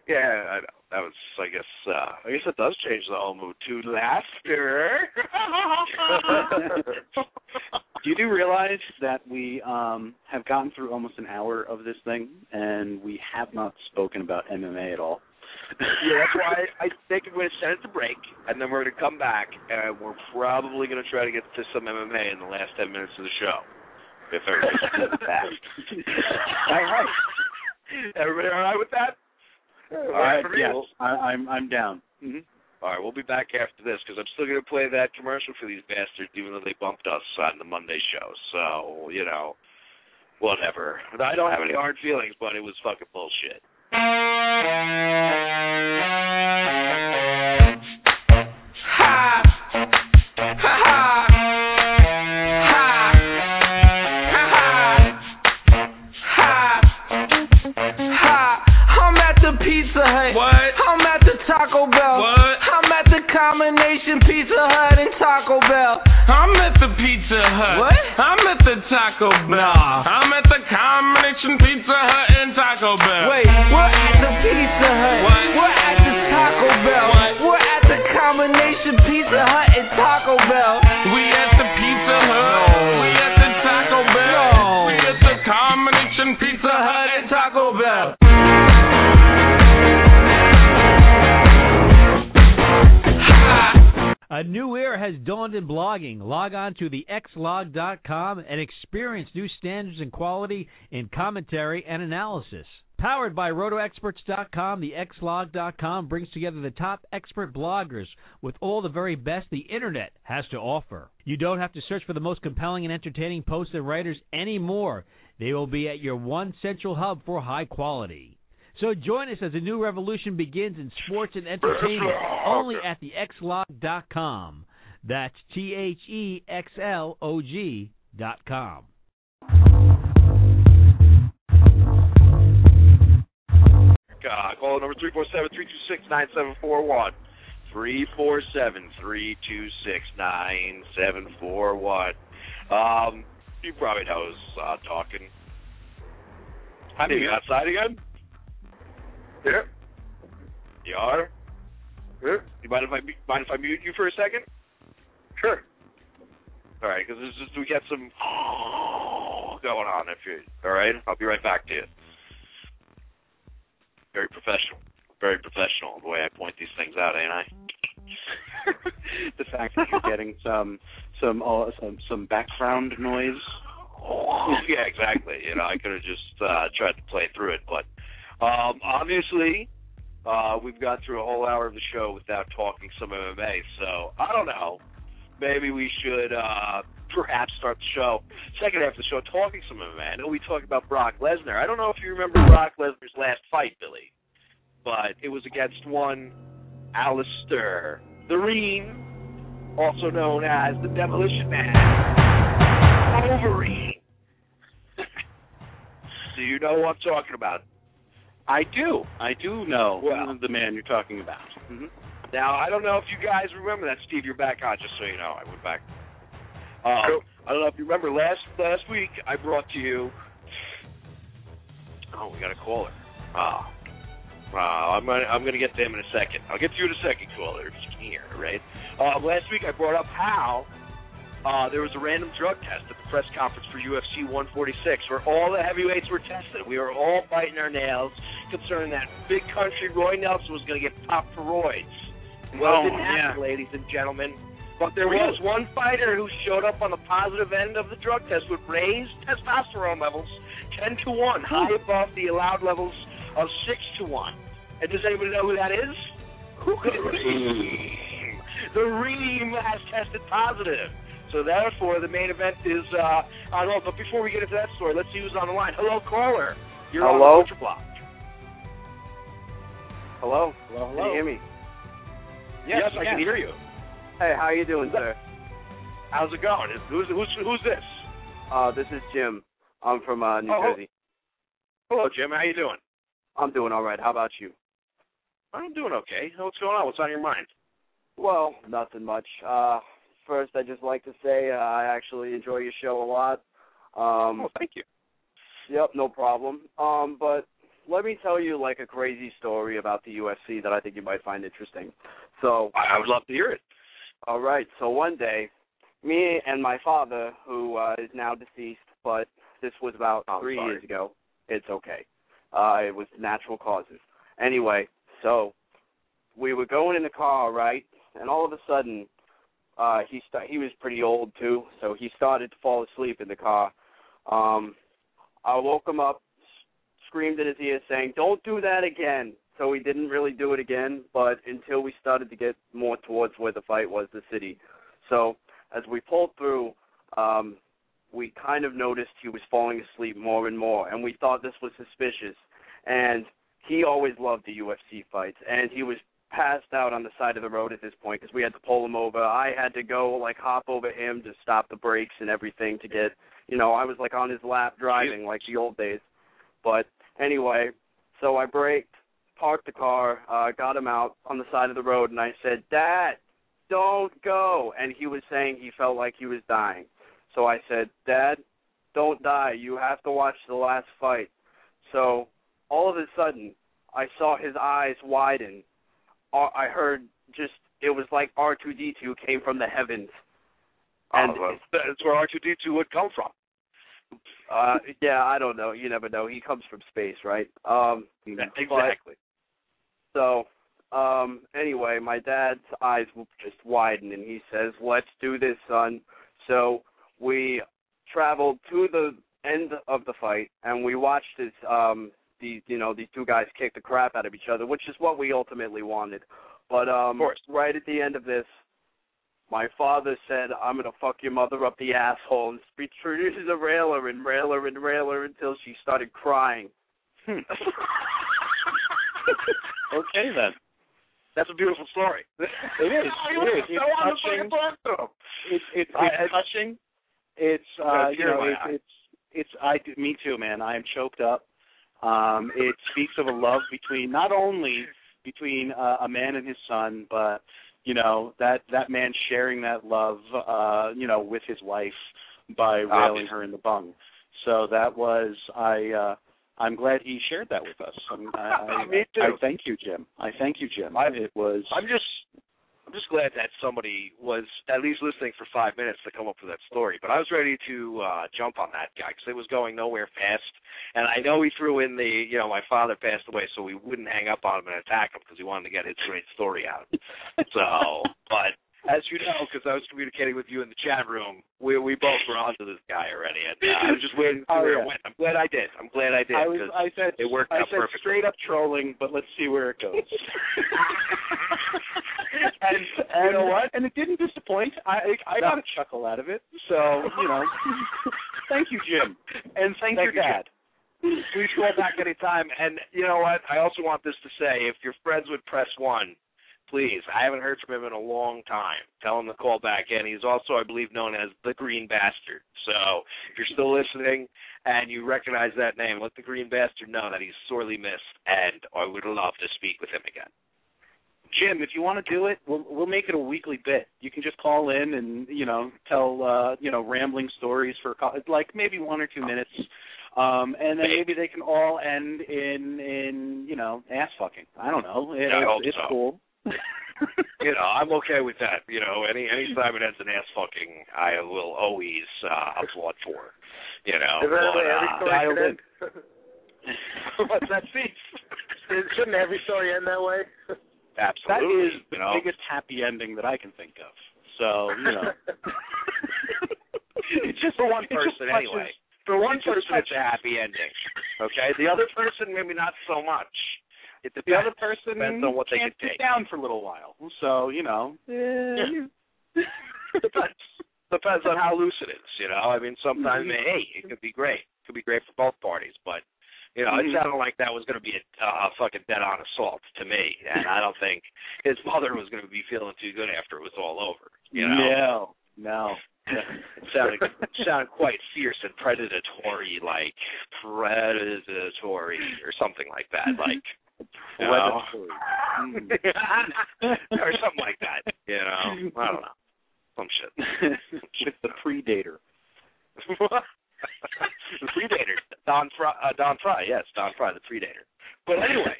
Yeah, I know. That was, I guess it does change the whole mood to laughter. Do you realize that we have gotten through almost an hour of this thing, and we have not spoken about MMA at all? Yeah, that's why I think I'm going to send it to break, and then we're going to come back, and we're probably going to try to get to some MMA in the last 10 minutes of the show. If everybody's fast. All right. Everybody all right with that? All right, yes, I'm down. Mm-hmm. All right, we'll be back after this because I'm still going to play that commercial for these bastards, even though they bumped us on the Monday show. So, whatever. I don't have any hard feelings, but it was fucking bullshit. combination Pizza Hut and Taco Bell. I'm at the Pizza Hut. What? I'm at the Taco Bell. Nah. I'm at the combination Pizza Hut and Taco Bell. Wait, we're at the Pizza Hut. What? We're at the Taco Bell. What? We're at the combination Pizza Hut and Taco Bell. We at the Pizza Hut. No. We at the Taco Bell. No. We at the combination Pizza Hut and Taco Bell. A new era has dawned in blogging. Log on to thexlog.com and experience new standards and quality in commentary and analysis. Powered by RotoExperts.com, thexlog.com brings together the top expert bloggers with all the very best the Internet has to offer. You don't have to search for the most compelling and entertaining posts and writers anymore. They will be at your one central hub for high quality. So join us as a new revolution begins in sports and entertainment, only at thexlog.com. That's THEXLOG.com. Call number 347-326-9741. 347-326-9741. You probably know who's talking. Are you outside again? Yeah. You are? Yeah. You mind if I mute you for a second? Sure. All right, because we got some going on. All right, I'll be right back to you. Very professional the way I point these things out, ain't I? The fact that you're getting some background noise. Yeah, exactly. I could have just tried to play through it, but obviously we've got through a whole hour of the show without talking some MMA. So I don't know. Maybe we should perhaps start the show, second half of the show, talking some MMA. I know we talked about Brock Lesnar. I don't know if you remember Brock Lesnar's last fight, Billy, but it was against one Alistair the Reem, also known as the Demolition Man, Wolverine. Do you know what I'm talking about? I do know the man you're talking about. Mm-hmm. Now, I don't know if you guys remember that, Steve. You're back on, just so you know. I went back. I don't know if you remember last week I brought to you. Oh, we got a caller. I'm gonna get to him in a second. I'll get to you in a second, caller, if you can hear, right? Last week I brought up how there was a random drug test at the press conference for UFC 146 where all the heavyweights were tested. We were all biting our nails concerning that big country Roy Nelson was going to get popped for roids. Well, it didn't happen, ladies and gentlemen. But there was one fighter who showed up on the positive end of the drug test with raised testosterone levels 10 to 1, high above the allowed levels of 6 to 1. And does anybody know who that is? Who could it be? The Reem has tested positive. So therefore, the main event is on hold. But before we get into that story, let's see who's on the line. Hello, caller. You're on the Butcher Block. Hello? Hello? Can you hear me? Yes, I can hear you. Hey, how you doing, sir? How's it going? Who's this? This is Jim. I'm from New Jersey. Hello, Jim. How you doing? I'm doing all right. How about you? I'm doing okay. What's going on? What's on your mind? Well, nothing much. First, I'd just like to say I actually enjoy your show a lot. Thank you. Yep, no problem. But let me tell you, like, a crazy story about the UFC that I think you might find interesting. So I would love to hear it. All right. So one day, me and my father, who is now deceased, but this was about 3 years ago. It's okay. It was natural causes. Anyway, so we were going in the car, right? And all of a sudden, he was pretty old too, so he started to fall asleep in the car. I woke him up, screamed in his ear saying, "Don't do that again." So he didn't really do it again, but until we started to get more towards where the fight was, the city. So as we pulled through, we kind of noticed he was falling asleep more and more, and we thought this was suspicious. And he always loved the UFC fights, and he was passed out on the side of the road at this point because we had to pull him over. I had to go, like, hop over him to stop the brakes and everything to get, I was, like, on his lap driving like the old days. But anyway, so I braked, parked the car, got him out on the side of the road, and I said, "Dad, don't go. And he was saying he felt like he was dying. So I said, Dad, don't die. You have to watch the last fight. So all of a sudden, I saw his eyes widen. I heard it was like R2-D2 came from the heavens. And that's where R2-D2 would come from. Yeah, I don't know. You never know. He comes from space, right? Exactly. Anyway, my dad's eyes will just widen, and he says, let's do this, son. So we traveled to the end of the fight, and we watched these two guys kick the crap out of each other, which is what we ultimately wanted. But of course. Right at the end of this, my father said, I'm going to fuck your mother up the asshole, and introduces a railer and railer and railer until she started crying. Okay, then. That's a beautiful story. It is. It's touching. Me too, man. I am choked up. It speaks of a love not only between a man and his son, but that man sharing that love, with his wife by railing her in the bung. So that was I'm glad he shared that with us. Me too. I thank you, Jim. I'm just glad that somebody was at least listening for 5 minutes to come up with that story. But I was ready to jump on that guy because it was going nowhere fast. And I know he threw in my father passed away, so we wouldn't hang up on him and attack him because he wanted to get his great story out. But as you know, because I was communicating with you in the chat room, we both were onto this guy already. And I was just waiting to see where it went. I'm glad I did. I said it worked out perfectly. Straight up trolling, but let's see where it goes. and you know what? And it didn't disappoint. I got a chuckle out of it. So, thank you, Jim. And thank your dad. Please call back anytime. And you know what? I also want this to say, if you're friends with Press 1, please, I haven't heard from him in a long time. Tell him to call back in. He's also, I believe, known as the Green Bastard. So if you're still listening and you recognize that name, let the Green Bastard know that he's sorely missed, and I would love to speak with him again. Jim, if you want to do it, we'll make it a weekly bit. You can just call in and tell rambling stories for like maybe 1 or 2 minutes, and then maybe they can all end in ass fucking. I don't know. It's so. Cool. I'm okay with that. Any time it ends in ass fucking, I will always applaud for. Dialed in. What's that, Steve? Shouldn't every story end that way? Absolutely. That is the biggest happy ending that I can think of. So, it's just for one person anyway. For one person, it's a happy ending. Okay? The other person, maybe not so much. The other person depends on what they can sit take. down for a little while. So, Depends on how loose it is, I mean, sometimes, it could be great. It could be great for both parties, but, it sounded like that was going to be a fucking dead-on assault to me, and I don't think his mother was going to be feeling too good after it was all over, No. It sounded quite fierce and predatory, like predatory or something like that, like, or something like that, I don't know, some shit. It's the Predator. The Predator, Don Fry, yes, Don Fry, the Predator. But anyway,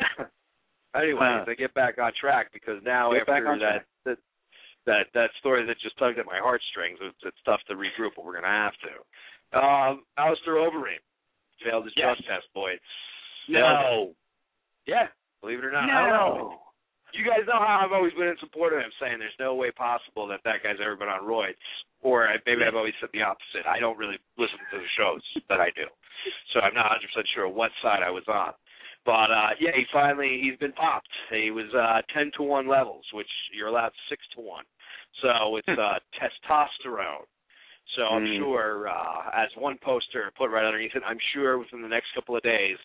to get back on track, because now after that story that just tugged at my heartstrings, it's tough to regroup, but we're going to have to. Alistair Overeem failed his drug test, boys. No. Yeah, believe it or not. No. I don't know. You guys know how I've always been in support of him, saying there's no way possible that guy's ever been on roids. Or maybe I've always said the opposite. I don't really listen to the shows that I do. So I'm not 100% sure what side I was on. But, he's been popped. He was 10-to-1 levels, which you're allowed 6-to-1. So it's testosterone. So I'm sure, as one poster put right underneath it, I'm sure within the next couple of days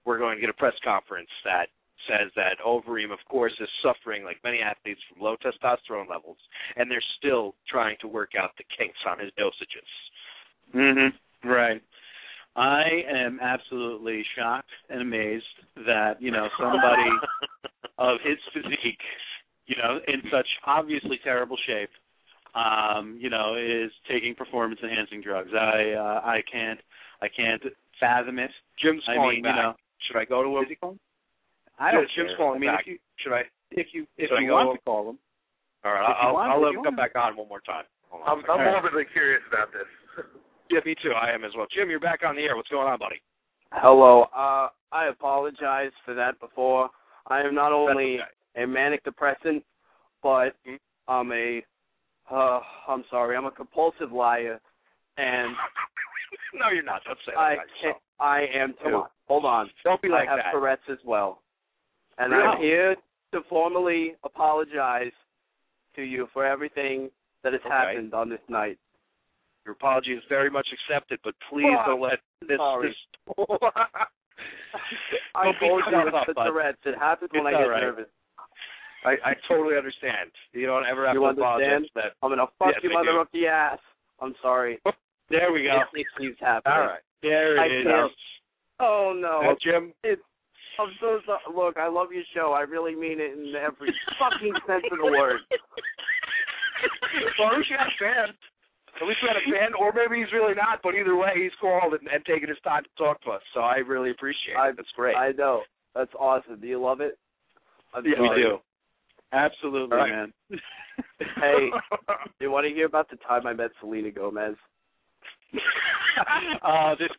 we're going to get a press conference that says that Overeem, of course, is suffering, like many athletes, from low testosterone levels, and they're still trying to work out the kinks on his dosages. Mm-hmm. Right. I am absolutely shocked and amazed that, somebody of his physique in such obviously terrible shape, is taking performance-enhancing drugs. I can't fathom it. Jim's calling back. Should I go to him? Is he calling? I don't Jim's care. calling back. If you I want to call him. All right, I'll let him come back on one more time. I'm morbidly curious about this. Yeah, me too. I am as well. Jim, you're back on the air. What's going on, buddy? Hello. I apologize for that before. I am not only a manic depressant, but I'm a compulsive liar, and no, you're not. Don't say that. I am too. Hold on. Don't be like I have that. Tourette's as well, and No. I'm here to formally apologize to you for everything that has happened on this night. Your apology is very much accepted, but please don't let this. Sorry. I Don't beat told you yourself it's up, the bud. Tourette's. It happens when I It's get all right. nervous. I totally understand. You don't ever have You to understand? apologize for that. I'm gonna fuck Yes, your I mother do. up the ass. I'm sorry. There we go. It keeps happening. All right. There I it is. can't. Oh no. Well, Jim, I'm so sorry. Look, I love your show. I really mean it in every fucking sense of the word. well, at least you had a fan. At least we had a fan, or maybe he's really not, but either way, he's called and taken his time to talk to us, so I really appreciate it. That's great. I know. That's awesome. Do you love it? Yeah, we do. Absolutely, Right. man. Hey, you want to hear about the time I met Selena Gomez? This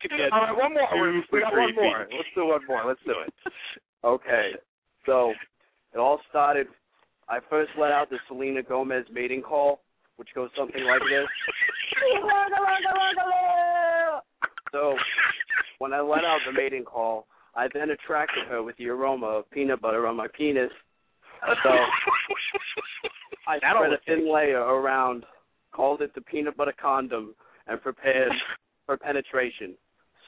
could get All right, one more. We got one creepy. more. Let's do one more. Let's do it. Okay. So, it all started, I first let out the Selena Gomez mating call, which goes something like this. So, when I let out the mating call, I then attracted her with the aroma of peanut butter on my penis. So, I spread a thin layer around, called it the peanut butter condom, and prepared for penetration.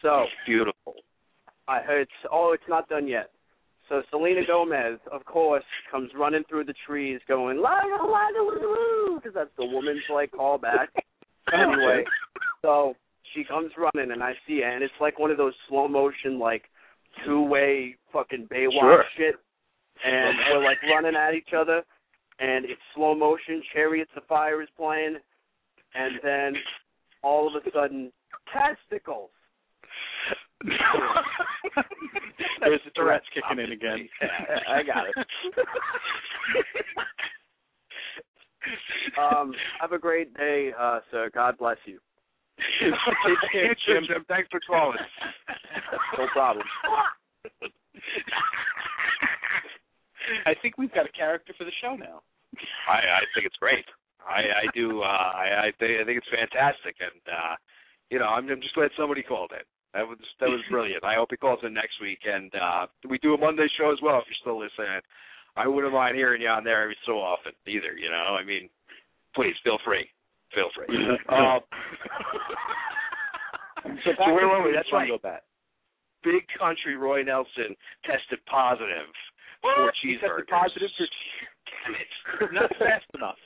So, Beautiful. I heard, it's not done yet. So Selena Gomez, of course, comes running through the trees going, laga, laga, woo, because that's the woman's, callback. Anyway, so she comes running, and I see her, and it's like one of those slow-motion, two-way fucking Baywatch shit. And we're, running at each other, and it's slow motion, Chariots of Fire is playing, and then all of a sudden, testicles. There's the Tourette's kicking in again. I got it. Have a great day, sir. God bless you. Jim, thanks for calling. No problem. I think we've got a character for the show now. I think it's great. I do. I think it's fantastic, and I'm just glad somebody called in. That was brilliant. I hope he calls in next week, and we do a Monday show as well. If you're still listening, I wouldn't mind hearing you on there every so often either. I mean, please feel free. Feel free. So where were we? That's right. Go back. Big Country Roy Nelson tested positive for cheeseburgers. Tested positive for cheeseburgers. Not fast enough.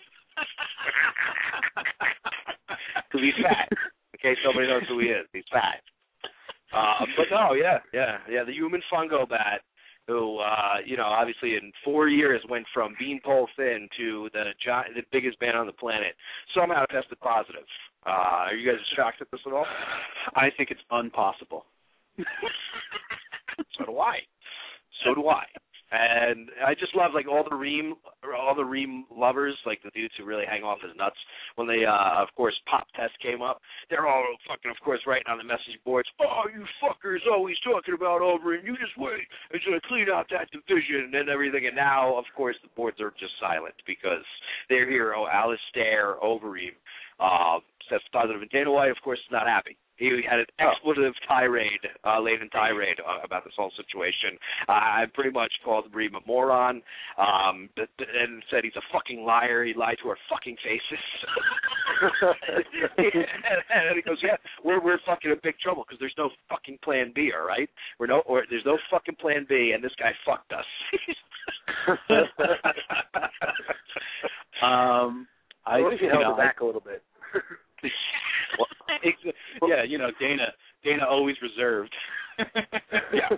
Because he's fat. In case nobody knows who he is, he's fat. But no, yeah, the human fungo bat, who obviously in 4 years went from beanpole thin to the biggest band on the planet, somehow tested positive. Are you guys shocked at this at all? I think it's impossible. So do I. And I just love all the Reem lovers, the dudes who really hang off his nuts. When they, of course, Pop Test came up, they're all fucking, of course, writing on the message boards. Oh, you fuckers always talking about Overeem. You just wait until I clean out that division and everything. And now, of course, the boards are just silent because their hero, Alistair Overeem, tests positive. And Dana White, of course, is not happy. He had an expletive laden tirade about this whole situation. I pretty much called Reem a moron, and said he's a fucking liar. He lied to our fucking faces. And he goes, yeah, we're fucking in big trouble because there's no fucking plan B, all right? There's no fucking plan B, and this guy fucked us. I think he held it back a little bit. Yeah, Dana always reserved. Yeah.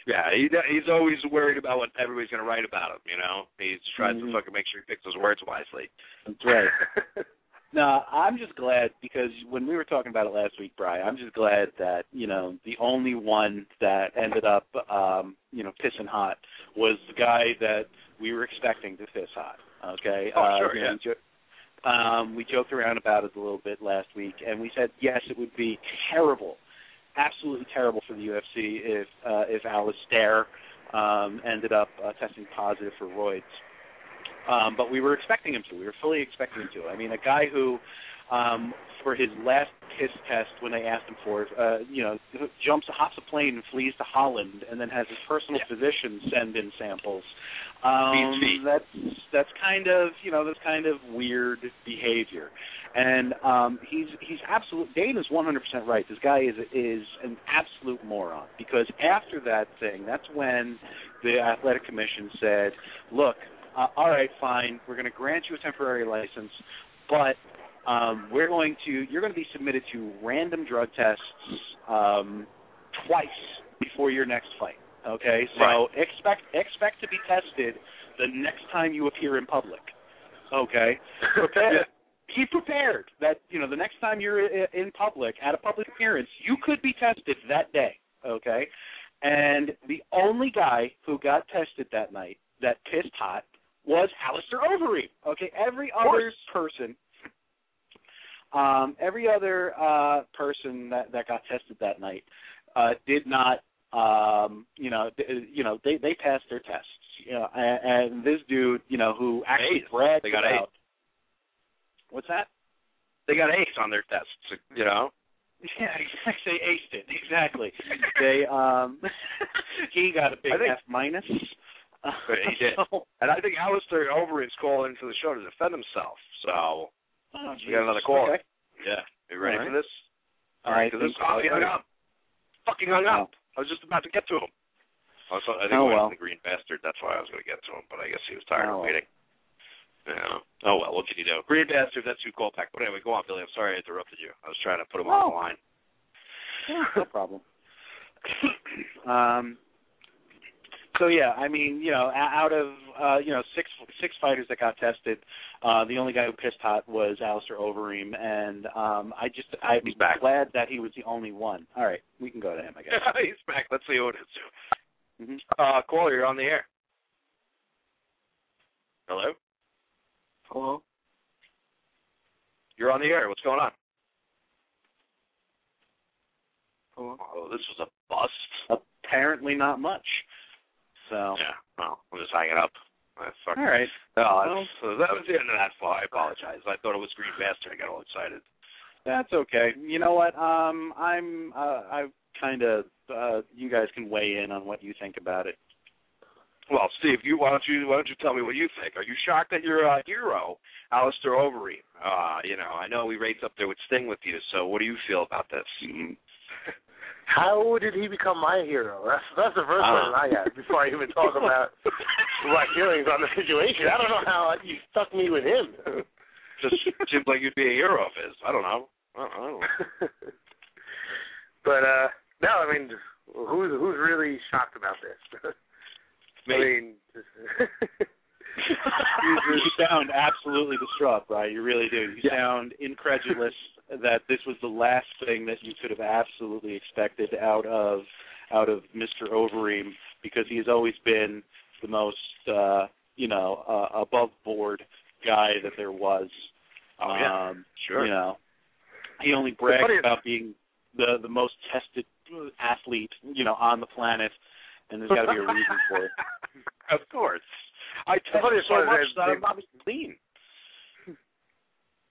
Yeah, he's always worried about what everybody's going to write about him, you know? He tries to fucking make sure he picks his words wisely. That's right. No, I'm just glad because when we were talking about it last week, Brian, I'm just glad that, you know, the only one that ended up, you know, pissing hot was the guy that we were expecting to piss hot, okay? Oh, sure, you know, we joked around about it a little bit last week, and we said, yes, it would be terrible, absolutely terrible for the UFC if Alistair ended up testing positive for roids. But we were expecting him to. We were fully expecting him to. I mean, a guy who, for his last piss test when they asked him for it, you know, hops a plane and flees to Holland and then has his personal physician send in samples. That's kind of, you know, that's kind of weird behavior. And he's absolute. Dana's 100% right. This guy is an absolute moron because after that thing, that's when the athletic commission said, look, all right, fine. We're going to grant you a temporary license, but you're going to be submitted to random drug tests twice before your next fight. Okay, so expect to be tested the next time you appear in public. Okay, be prepared that the next time you're in public at a public appearance, you could be tested that day. Okay, and the only guy who got tested that night that pissed hot was Alistair Overeem. Okay, every other person that got tested that night did not. They passed their tests. And this dude, who actually bragged about. Ace. What's that? They got ace on their tests. Yeah, they aced it exactly. They he got a big F minus. He did. And I think Alistair Overeem's calling into the show to defend himself. So we got another call. Okay. Yeah. You ready for this? All right. He hung up. Fucking hung up. I was just about to get to him. I think he went the green bastard. That's why I was going to get to him. But I guess he was tired of waiting. Yeah. Oh, well. What can you do? Green bastard, that's who called back. But anyway, go on, Billy. I'm sorry I interrupted you. I was trying to put him on the line. Yeah, no problem. So yeah, I mean, out of six fighters that got tested, the only guy who pissed hot was Alistair Overeem, and I'm glad that he was the only one. All right, we can go to him, I guess. He's back. Let's see who it is. Mm-hmm. Caller, you're on the air. Hello. Hello. You're on the air. What's going on? Hello. Oh, this was a bust. Apparently not much. So. Yeah, well, I'm just hanging up. All right. So that was the end of that file. I apologize. I thought it was Green Bastard. I got all excited. That's okay. You know what? I kind of. You guys can weigh in on what you think about it. Well, Steve, why don't you tell me what you think? Are you shocked that your hero, Alistair Overeem? I know he rates up there with Sting with you. So what do you feel about this? How did he become my hero? That's the first question I had before I even talk about my feelings on the situation. I don't know how you stuck me with him. Just seems like you'd be a hero of his. I don't know. But no, I mean, who's really shocked about this? Me. I mean, you sound absolutely distraught, Brian. You really do. You sound incredulous that this was the last thing that you could have absolutely expected out of Mr. Overeem, because he has always been the most above board guy that there was. Sure. He only bragged about being the most tested athlete, on the planet, and there's got to be a reason for it. Of course. I tell you so much that I'm obviously clean.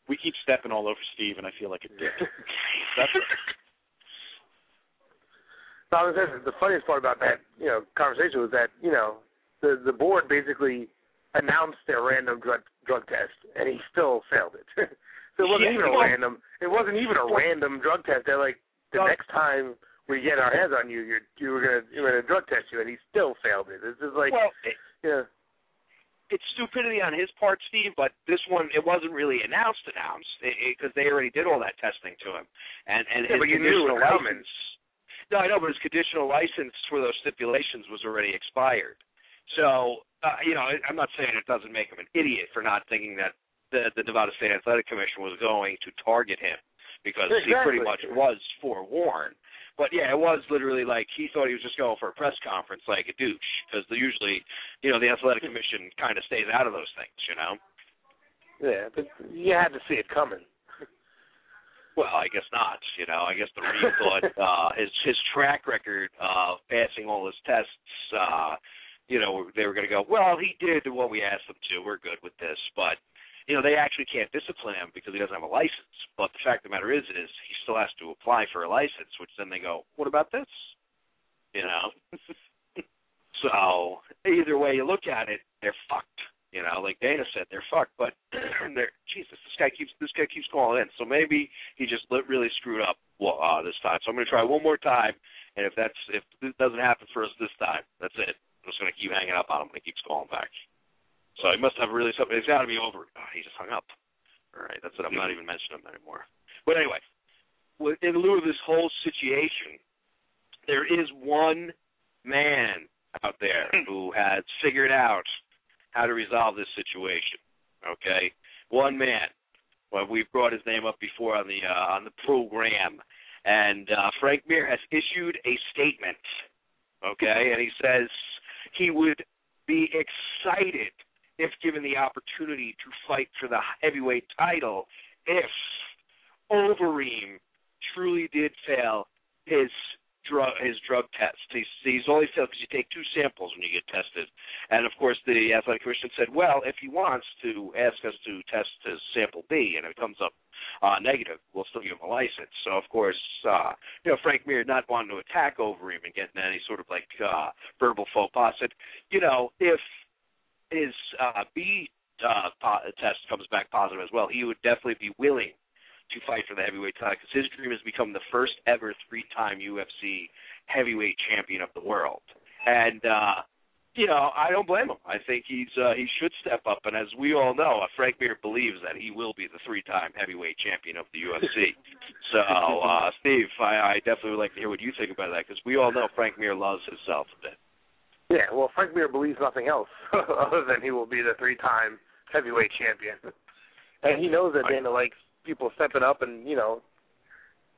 We keep stepping all over Steve, and I feel like a dick. The funniest part about that, conversation was that, the board basically announced their random drug test, and he still failed it. So it wasn't even a random drug test. They're like, the next time we get our hands on you, we're gonna drug test you, and he still failed it. It's just like, it's stupidity on his part, Steve, but this one, it wasn't really announced, because they already did all that testing to him. And his but you knew it was coming. No, I know, but his conditional license for those stipulations was already expired. So, I'm not saying it doesn't make him an idiot for not thinking that the Nevada State Athletic Commission was going to target him, because he pretty much was forewarned. But, yeah, it was literally like he thought he was just going for a press conference like a douche, because usually, the Athletic Commission kind of stays out of those things, Yeah, but you had to see it coming. Well, I guess not. I guess the Reed thought his track record of passing all his tests, they were going to go, well, he did what we asked him to. We're good with this. But, they actually can't discipline him because he doesn't have a license. But the fact of the matter is he still has to apply for a license, which then they go, what about this? So either way you look at it, they're fucked. Like Dana said, they're fucked. But Jesus, this guy keeps calling in. So maybe he just really screwed up this time. So I'm going to try one more time, and if this doesn't happen for us this time, that's it. I'm just going to keep hanging up on him when he keeps calling back. So he must have really something. It's got to be over. Oh, he just hung up. All right, that's it. I'm not even mentioning him anymore. But anyway, in lieu of this whole situation, there is one man out there who has figured out how to resolve this situation. Okay, one man. Well, we've brought his name up before on the program, and Frank Mir has issued a statement. Okay, and he says he would be excited if given the opportunity to fight for the heavyweight title if Overeem truly did fail his drug test. He's only failed because you take 2 samples when you get tested. And, of course, the Athletic Commission said, well, if he wants to ask us to test his sample B and it comes up negative, we'll still give him a license. So, of course, Frank Mir not wanting to attack Overeem and getting any sort of, verbal faux pas said, if his B test comes back positive as well, he would definitely be willing to fight for the heavyweight title, because his dream is to become the first ever 3-time UFC heavyweight champion of the world. And, I don't blame him. I think he should step up. And as we all know, Frank Mir believes that he will be the 3-time heavyweight champion of the UFC. So, Steve, I definitely would like to hear what you think about that, because we all know Frank Mir loves himself a bit. Yeah, well, Frank Mir believes nothing else other than he will be the 3-time heavyweight champion. And he knows that Dana likes people stepping up and,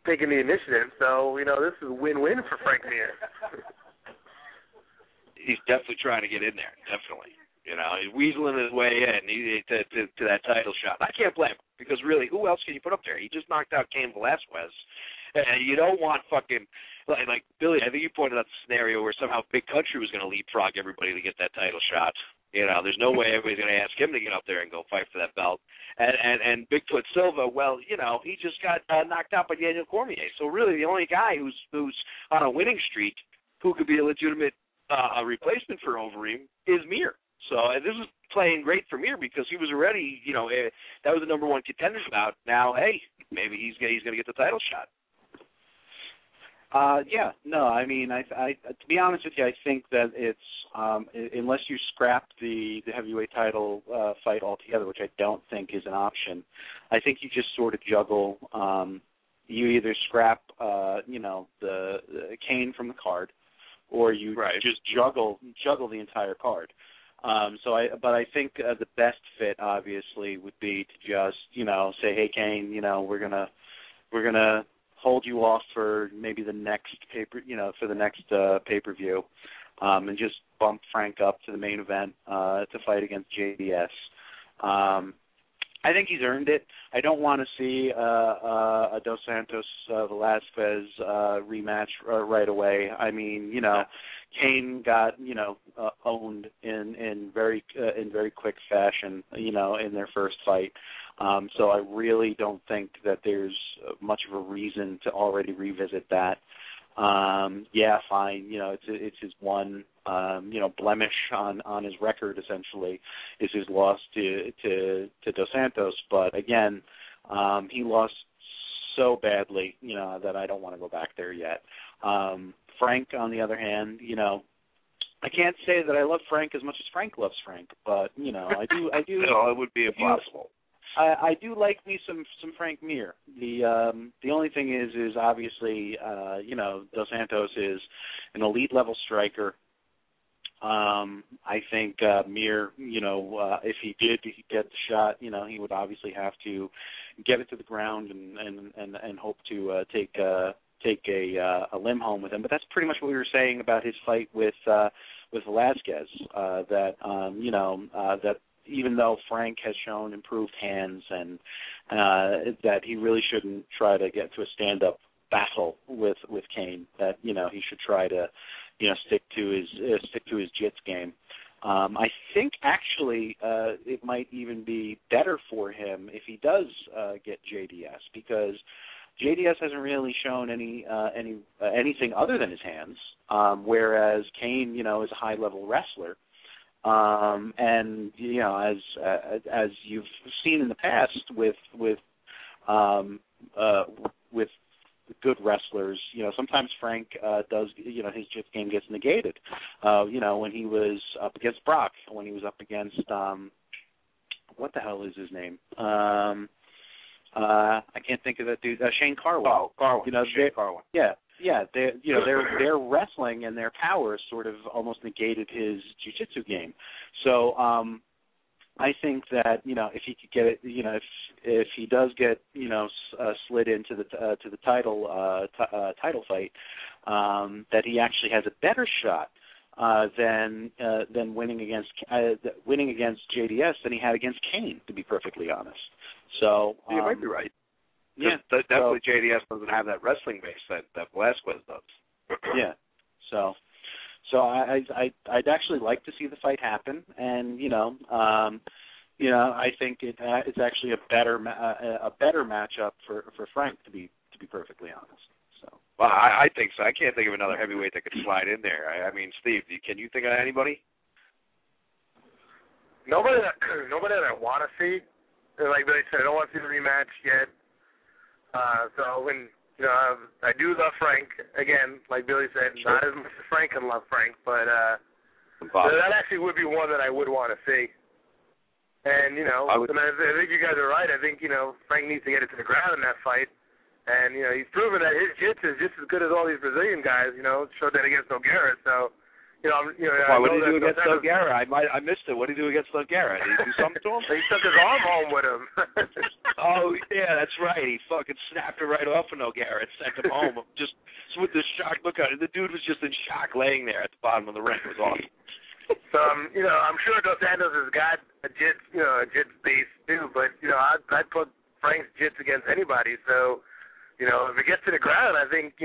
taking the initiative. So, this is a win-win for Frank Mir. He's definitely trying to get in there, definitely. He's weaseling his way in to that title shot. I can't blame him, because really, who else can you put up there? He just knocked out Cain Velasquez. And you don't want fucking, like Billy, I think you pointed out the scenario where somehow Big Country was going to leapfrog everybody to get that title shot. There's no way everybody's going to ask him to get up there and go fight for that belt. And Bigfoot Silva, well, he just got knocked out by Daniel Cormier. So really, the only guy who's on a winning streak who could be a legitimate replacement for Overeem is Mir. So this is playing great for Mir, because he was already, that was the number 1 contender bout. Now, hey, maybe he's going to get the title shot. Yeah, no, I mean, I to be honest with you, I think that it's unless you scrap the heavyweight title fight altogether, which I don't think is an option. I think you just sort of juggle. You either scrap, the Cain from the card, or you just juggle the entire card. But I think the best fit obviously would be to just say, hey Cain, we're gonna hold you off for maybe the next pay-per-view, and just bump Frank up to the main event to fight against JDS. I think he's earned it. I don't want to see a Dos Santos Velasquez rematch right away. I mean, Cain got owned in very quick fashion, in their first fight. So I really don't think that there's much of a reason to already revisit that. Yeah, fine. It's his one, blemish on his record. Essentially, is his loss to Dos Santos. But again, he lost so badly, that I don't want to go back there yet. Frank, on the other hand, I can't say that I love Frank as much as Frank loves Frank, but I do. No, it would be impossible. I do like me some Frank Mir. The only thing is obviously Dos Santos is an elite level striker. I think Mir, if he did get the shot, he would obviously have to get it to the ground and hope to take a limb home with him. But that's pretty much what we were saying about his fight with Velasquez. That even though Frank has shown improved hands and that he really shouldn't try to get to a stand-up battle with Cain, that he should try to stick to his jits game. I think actually it might even be better for him if he does get JDS, because JDS hasn't really shown anything other than his hands, whereas Cain is a high level wrestler. And as you've seen in the past with good wrestlers, sometimes Frank does, his jits game gets negated. When he was up against Brock, when he was up against what the hell is his name? I can't think of that dude. Shane Carwin. Shane Carwin. Yeah. Their wrestling and their power sort of almost negated his jiu-jitsu game. So I think that if he could get it, if he does get slid into the title fight, that he actually has a better shot than winning against JDS than he had against Cain, to be perfectly honest. So you might be right. Yeah, definitely. JDS doesn't have that wrestling base that Velasquez does. Yeah, so I'd actually like to see the fight happen, and I think it's actually a better matchup for Frank, to be perfectly honest. So. Well, I think so. I can't think of another heavyweight that could slide in there. I mean, Steve, can you think of anybody? Nobody that I want to see. Like Billy said, I don't want to see the rematch yet. So when I do love Frank again, like Billy said, sure. Not as much as Frank can love Frank, but that actually would be one that I would want to see. And I think you guys are right. I think Frank needs to get it to the ground in that fight, and he's proven that his jiu-jitsu is just as good as all these Brazilian guys. Showed that against Nogueira. So. What did he do against Nogueira? I missed it. What did he do against Nogueira? Did he do something to him? He took his arm home with him. Oh, yeah, that's right. He fucking snapped it right off of Nogueira and sent him home. Just with this shocked look on it. The dude was just in shock laying there at the bottom of the ring. It was awesome. So, I'm sure Dos Santos has got a jits base too, but, I'd put Frank's jits against anybody. So, if it gets to the ground, I think,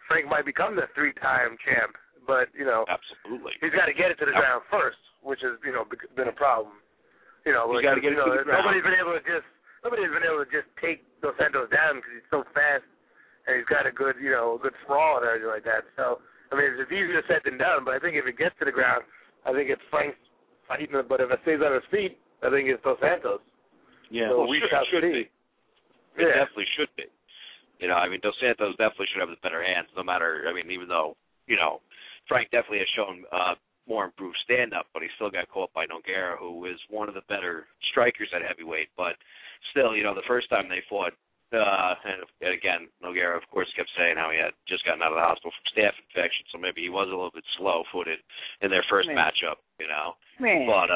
Frank might become the 3-time champ. But, absolutely, he's got to get it to the ground first, which has, been a problem. He's got to get it to the ground. Nobody's been able to just take Dos Santos down because he's so fast and he's got a good, good sprawl and everything like that. So, I mean, it's easier said than done, but I think if it gets to the ground, I think it's Frank's fighting it. But if it stays on his feet, I think it's Dos Santos. Yeah, so it should be. It definitely should be. Dos Santos definitely should have the better hands, no matter, even though, Frank definitely has shown more improved stand-up, but he still got caught by Nogueira, who is one of the better strikers at heavyweight. But still, the first time they fought, and again, Nogueira, of course, kept saying how he had just gotten out of the hospital from staph infection, so maybe he was a little bit slow-footed in their first matchup, But,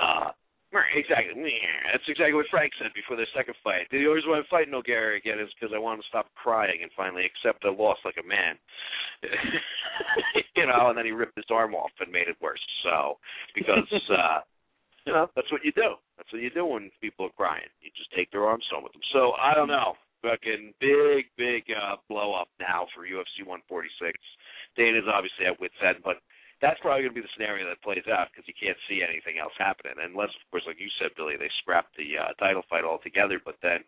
exactly. That's exactly what Frank said before their second fight. He always wanted to fight Nogueira again is because I wanted to stop crying and finally accept a loss like a man. And then he ripped his arm off and made it worse. So, because, that's what you do. That's what you do when people are crying. You just take their arms home with them. So, I don't know. Fucking big blow-up now for UFC 146. Dana's obviously at wit's end, but that's probably going to be the scenario that plays out because you can't see anything else happening. Unless, of course, like you said, Billy, they scrap the title fight altogether. But then,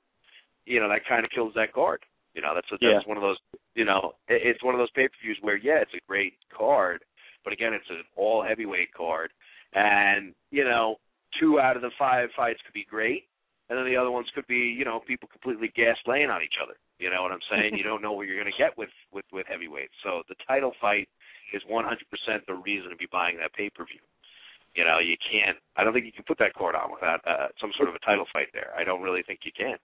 that kind of kills that card. That's one of those, it's one of those pay-per-views where, it's a great card. But, again, it's an all-heavyweight card. And, 2 out of the 5 fights could be great. And then the other ones could be, people completely gas-laying on each other. You know what I'm saying? You don't know what you're going to get with heavyweights. So the title fight is 100% the reason to be buying that pay-per-view. You know, you can't. I don't think you can put that card on without some sort of a title fight there. I don't really think you can.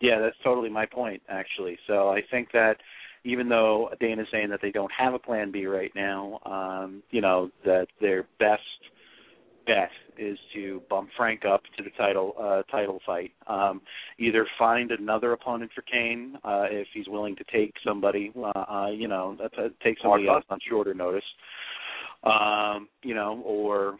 Yeah, that's totally my point, actually. So I think that even though Dana's saying that they don't have a plan B right now, you know, that their best bet is to bump Frank up to the title fight. Either find another opponent for Kane if he's willing to take somebody, you know, take somebody else on shorter notice. You know, or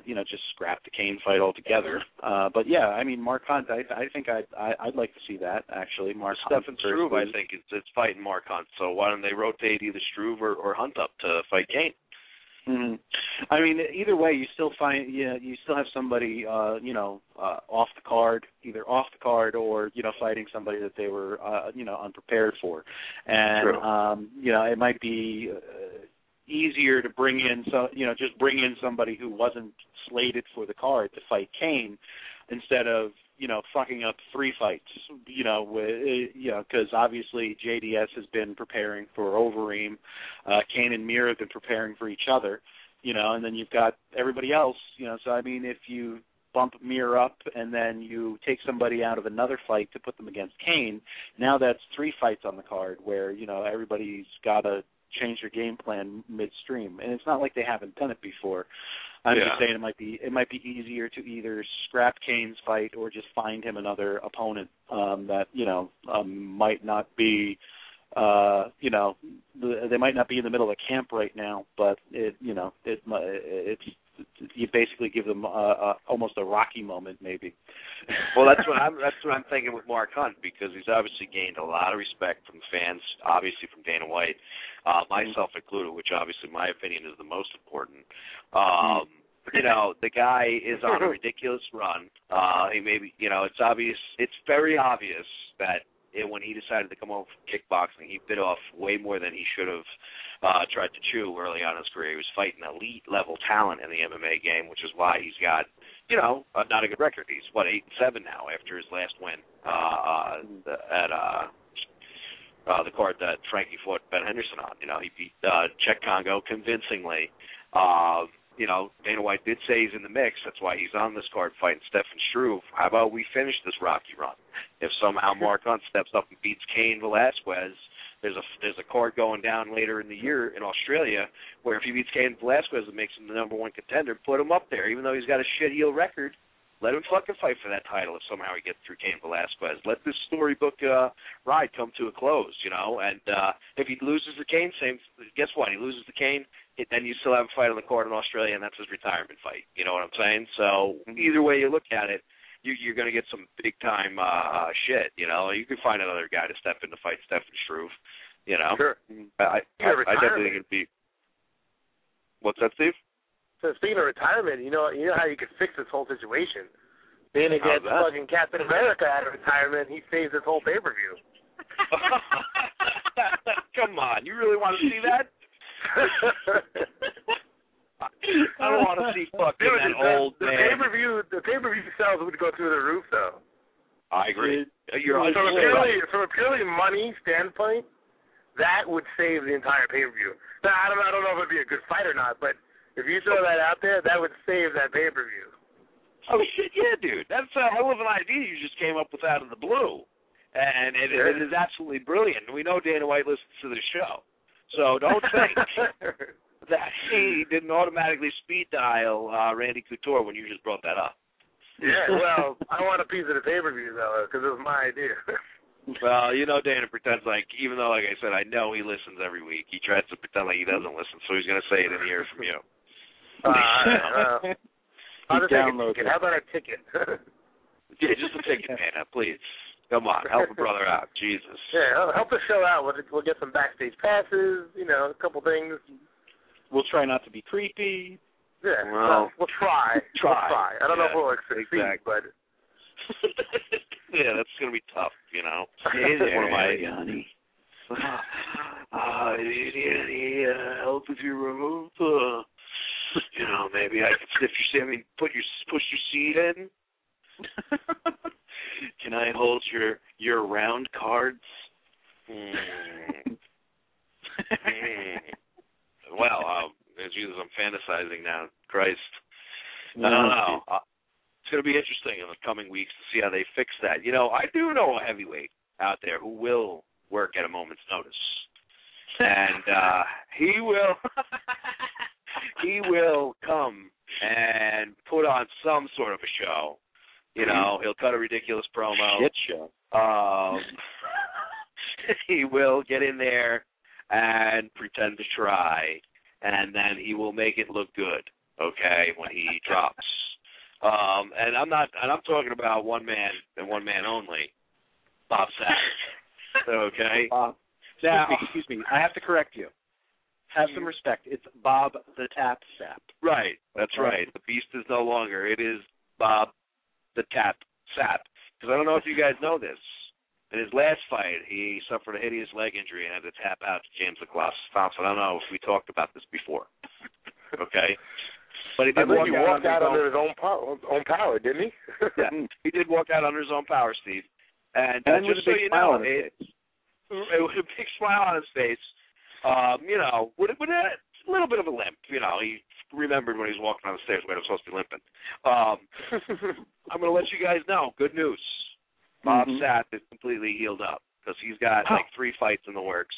you know, just scrap the Kane fight altogether. But yeah, I mean, Mark Hunt, I think I'd like to see that actually. Mark Hunt Stefan Struve, I think it's fighting Mark Hunt. So why don't they rotate either Struve or Hunt up to fight Kane? Mm-hmm. I mean, either way, you still find you still have somebody you know, off the card, either off the card or, you know, fighting somebody that they were you know, unprepared for, and you know, it might be easier to bring in, so you know, just bring in somebody who wasn't slated for the card to fight Kane, instead of, you know, fucking up 3 fights, you know, because obviously JDS has been preparing for Overeem, Kane and Mir have been preparing for each other, you know, and then you've got everybody else, you know. So I mean, if you bump Mir up and then you take somebody out of another fight to put them against Kane, now that's 3 fights on the card where, you know, everybody's got to change their game plan midstream, and it's not like they haven't done it before. I'm just saying it might be easier to either scrap Kane's fight or just find him another opponent that, you know, might not be, you know, they might not be in the middle of camp right now, but it, you know, it's you basically give them almost a Rocky moment, maybe. Well, that's what I'm thinking with Mark Hunt, because he's obviously gained a lot of respect from fans, obviously from Dana White, myself included, which obviously my opinion is the most important. You know, the guy is on a ridiculous run. He maybe, you know, it's very obvious that when he decided to come over from kickboxing, he bit off way more than he should have tried to chew early on in his career. He was fighting elite-level talent in the MMA game, which is why he's got, you know, not a good record. He's, 8-7 now after his last win at the card that Frankie fought Ben Henderson on. You know, he beat Czech Congo convincingly. You know, Dana White did say he's in the mix. That's why he's on this card fighting Stefan Struve. How about we finish this rocky run? If somehow Mark Hunt steps up and beats Cain Velasquez, there's a card going down later in the year in Australia where if he beats Cain Velasquez, it makes him the #1 contender. Put him up there, even though he's got a shit heel record. Let him fucking fight for that title if somehow he gets through Cain Velasquez. Let this storybook ride come to a close, you know. And if he loses to Cain, guess what? He loses to Cain, then you still have a fight on the card in Australia, and that's his retirement fight. You know what I'm saying? So either way you look at it, you're going to get some big-time shit, you know. You could find another guy to step in to fight Stefan Struve, you know. Sure. I definitely think it'd be... What's that, Steve? So speaking of retirement, you know how you could fix this whole situation? Dana gets fucking Captain America out of retirement, he saves this whole pay-per-view. Come on, you really want to see that? I don't want to see fucking that old man. The pay-per-view sales would go through the roof, though. I agree. From a purely money standpoint, that would save the entire pay-per-view. Now, I don't know if it'd be a good fight or not, but if you throw that out there, that would save that pay-per-view. Oh, shit, yeah, dude. That's a hell of an idea you just came up with out of the blue. And it is absolutely brilliant. We know Dana White listens to the show. So don't think that he didn't automatically speed dial Randy Couture when you just brought that up. Yeah, well, I want a piece of the pay-per-view, though, because it was my idea. Well, you know, Dana pretends like, even though, like I said, I know he listens every week, he tries to pretend like he doesn't listen, so he's going to say it in here from you. I'll just take a ticket. How about a ticket? Yeah, just a ticket, man, please. Come on, help a brother out. Jesus. Yeah, help the show out. We'll get some backstage passes, you know, a couple things. We'll try not to be creepy. Yeah, well, we'll try. Try. I don't know if we'll succeed, but... Yeah, that's going to be tough, you know. Hey there, one of my... honey. Any help if you remove you know, maybe I can sniff your... I mean, push your seat in. Can I hold your round cards? Well, Jesus, I'm fantasizing now. Christ. I don't know. It's going to be interesting in the coming weeks to see how they fix that. You know, I do know a heavyweight out there who will work at a moment's notice. And he will he will come and put on some sort of a show. You know, he'll cut a ridiculous promo. Shit show. He will get in there and pretend to try, and then he will make it look good, okay, when he drops. And I'm talking about one man and one man only, Bob Sapp. Okay? Now, excuse me, I have to correct you. Have some respect. It's Bob the Tap Sapp. Right, that's right. The beast is no longer. It is Bob the Tap Sapp. Because I don't know if you guys know this. In his last fight, he suffered a hideous leg injury and had to tap out to James the Colossus Thompson. I don't know if we talked about this before. Okay? But he did walk out under his own power, didn't he? Yeah, he did walk out under his own power, Steve. And just so you know, with a big smile on his face, you know, with a little bit of a limp. You know, he remembered when he was walking down the stairs when he was supposed to be limping. I'm going to let you guys know, good news. Bob Sapp is completely healed up because he's got like 3 fights in the works.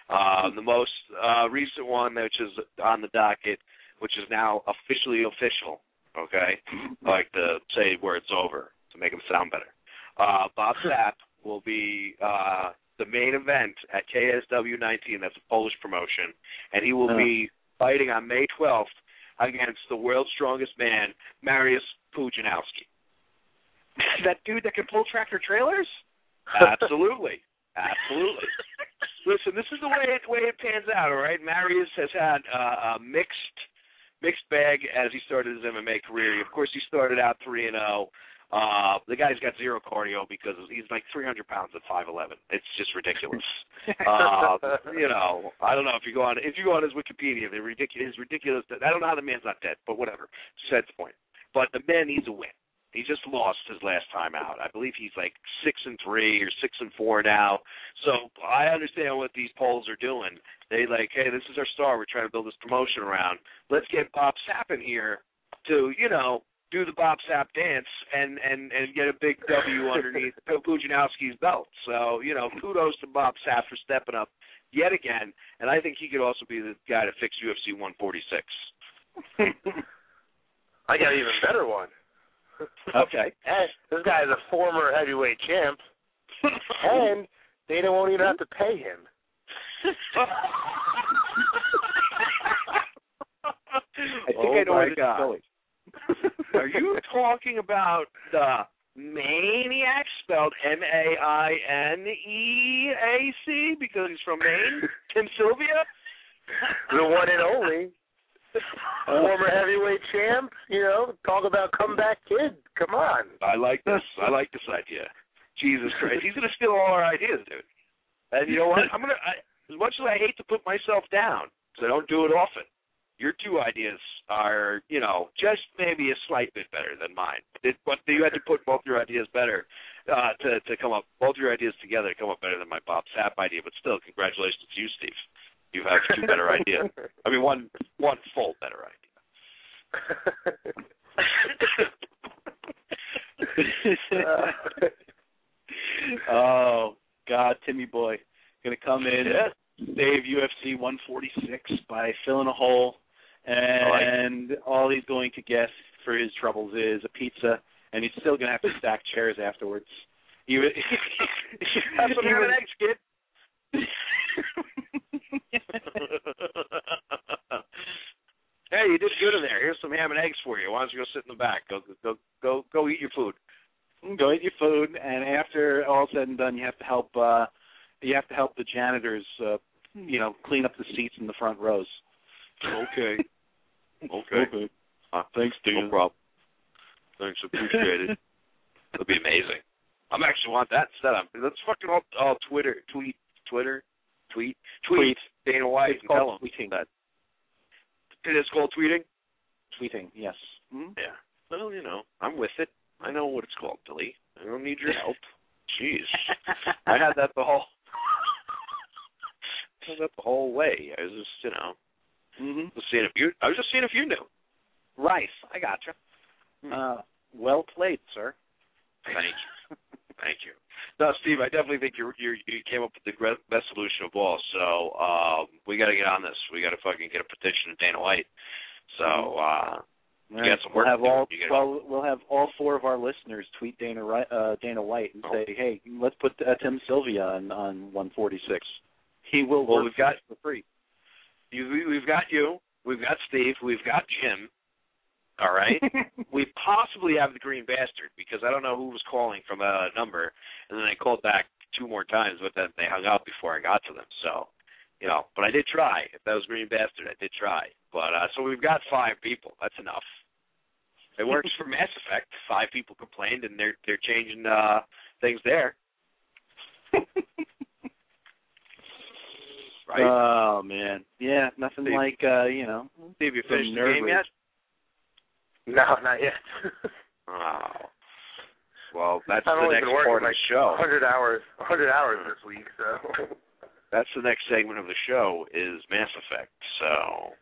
The most recent one, which is on the docket, which is now officially official, okay? I like to say where it's over to make him sound better. Bob Sapp will be the main event at KSW 19. That's a Polish promotion. And he will be fighting on May 12th against the world's strongest man, Mariusz Pudzianowski. That dude that can pull tractor trailers? Absolutely. Absolutely. Listen, this is the way it pans out, all right? Mariusz has had a mixed bag as he started his MMA career. Of course, he started out 3-0. The guy's got zero cardio because he's like 300 pounds at 5'11". It's just ridiculous. You know, I don't know if you go on his Wikipedia, it's ridiculous. I don't know how the man's not dead, but whatever. That's the point. But the man needs a win. He just lost his last time out. I believe he's like 6-3 or 6-4 now. So I understand what these Poles are doing. They like, hey, this is our star. We're trying to build this promotion around. Let's get Bob Sapp in here to, you know, do the Bob Sapp dance and get a big W underneath Pudzianowski's belt. So, you know, kudos to Bob Sapp for stepping up yet again. And I think he could also be the guy to fix UFC 146. I got an even better one. Okay. And this guy is a former heavyweight champ, and they won't even have to pay him. I think I know where this is going. Are you talking about the Maniac, spelled M-A-I-N-E-A-C, because he's from Maine? Tim Sylvia? The one and only. Former heavyweight champ, you know, talk about comeback kid. Come on. I like this. I like this idea. Jesus Christ. He's going to steal all our ideas, dude. And you know what? As much as I hate to put myself down, because I don't do it often, your 2 ideas are, you know, just maybe a slight bit better than mine. But you had to put both your ideas better to come up, both your ideas together to come up better than my Bob Sapp idea. But still, congratulations to you, Steve. You have 2 better ideas. I mean, one full better idea. Oh, God, Timmy boy. Going to come in, save UFC 146 by filling a hole, and all he's going to get for his troubles is a pizza, and he's still going to have to stack chairs afterwards. Have some ham and eggs, kid. Hey, you did good in there. Here's some ham and eggs for you. Why don't you go sit in the back? Go eat your food. Go eat your food, and after all said and done, you have to help the janitors, you know, clean up the seats in the front rows. Okay. Thanks, Dean. No problem. Thanks, appreciate it. It'll be amazing. I actually want that set up. Let's fucking all tweet Dana White and tell him tweeting that. It is called tweeting? Tweeting, yes. Mm-hmm. Yeah. Well, you know, I'm with it. I know what it's called, Billy. I don't need your help. Jeez. I had that the whole way. I was just, you know, I was just seeing if you knew. Rice, I gotcha. Steve, I definitely think you came up with the best solution of all. So we got to get on this. We got to fucking get a petition to Dana White. So you got some work to do. We'll have all 4 of our listeners tweet Dana White and say, "Hey, let's put Tim Sylvia on 146. He will work we've got for free." We've got you. We've got Steve. We've got Jim. All right. We possibly have the Green Bastard because I don't know who was calling from a number, and then I called back 2 more times, but then they hung up before I got to them. So, but I did try. If that was Green Bastard, I did try. But so we've got 5 people. That's enough. It works for Mass Effect. 5 people complained, and they're changing things there. Right? Oh man, yeah, nothing Steve, like Steve, you finished the game yet? No, not yet. Oh. Well, that's I've the only next been working part of like the show. 100 hours this week, so. That's the next segment of the show is Mass Effect. So,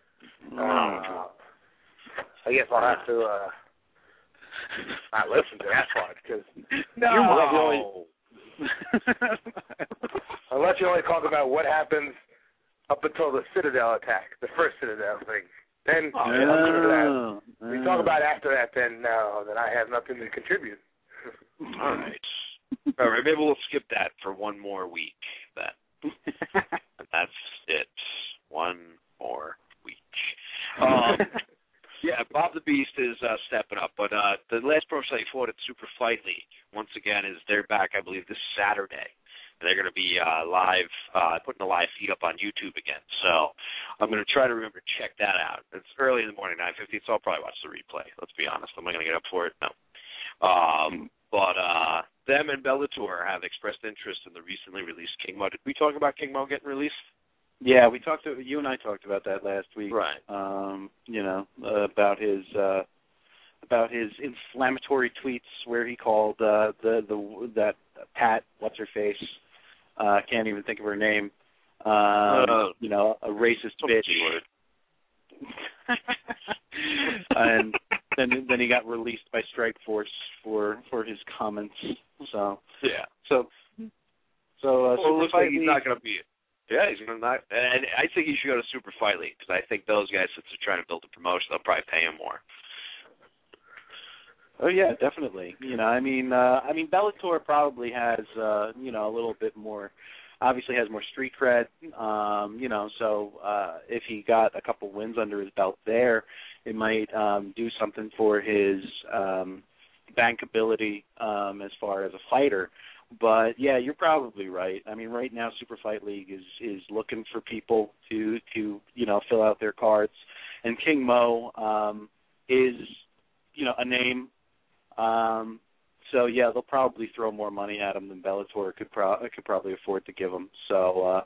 I guess I'll have to not listen to that part because unless you only talk about what happens up until the Citadel attack, the first Citadel thing. Then I'll listen to that. If we talk about after that, then no, then I have nothing to contribute. All right. Maybe we'll skip that for one more week then. And that's it. One more week. Yeah, Bob the Beast is stepping up, but the last professional he fought at Super Fight League, once again, they're back, I believe, this Saturday. And they're going to be live, putting a live feed up on YouTube again. So I'm going to try to remember to check that out. It's early in the morning, 9:50, so I'll probably watch the replay. Let's be honest. Am I going to get up for it? No. But them and Bellator have expressed interest in the recently released King Mo. Did we talk about King Mo getting released? Yeah, you and I talked about that last week. Right. About his inflammatory tweets where he called that Pat, what's her face, can't even think of her name, a racist bitch. And then he got released by Strikeforce for his comments. So yeah. So it looks like he's not going to be it. Yeah, he's going to not. And I think he should go to Super Fight League because I think those guys, since they're trying to build a promotion, they'll probably pay him more. Oh yeah, definitely. Bellator probably has a little bit more. Obviously, has more street cred. So if he got a couple wins under his belt there, it might do something for his bankability as far as a fighter. But yeah, you're probably right. I mean, right now Super Fight League is looking for people to fill out their cards, and King Mo is a name. So yeah, they'll probably throw more money at him than Bellator could probably afford to give him. So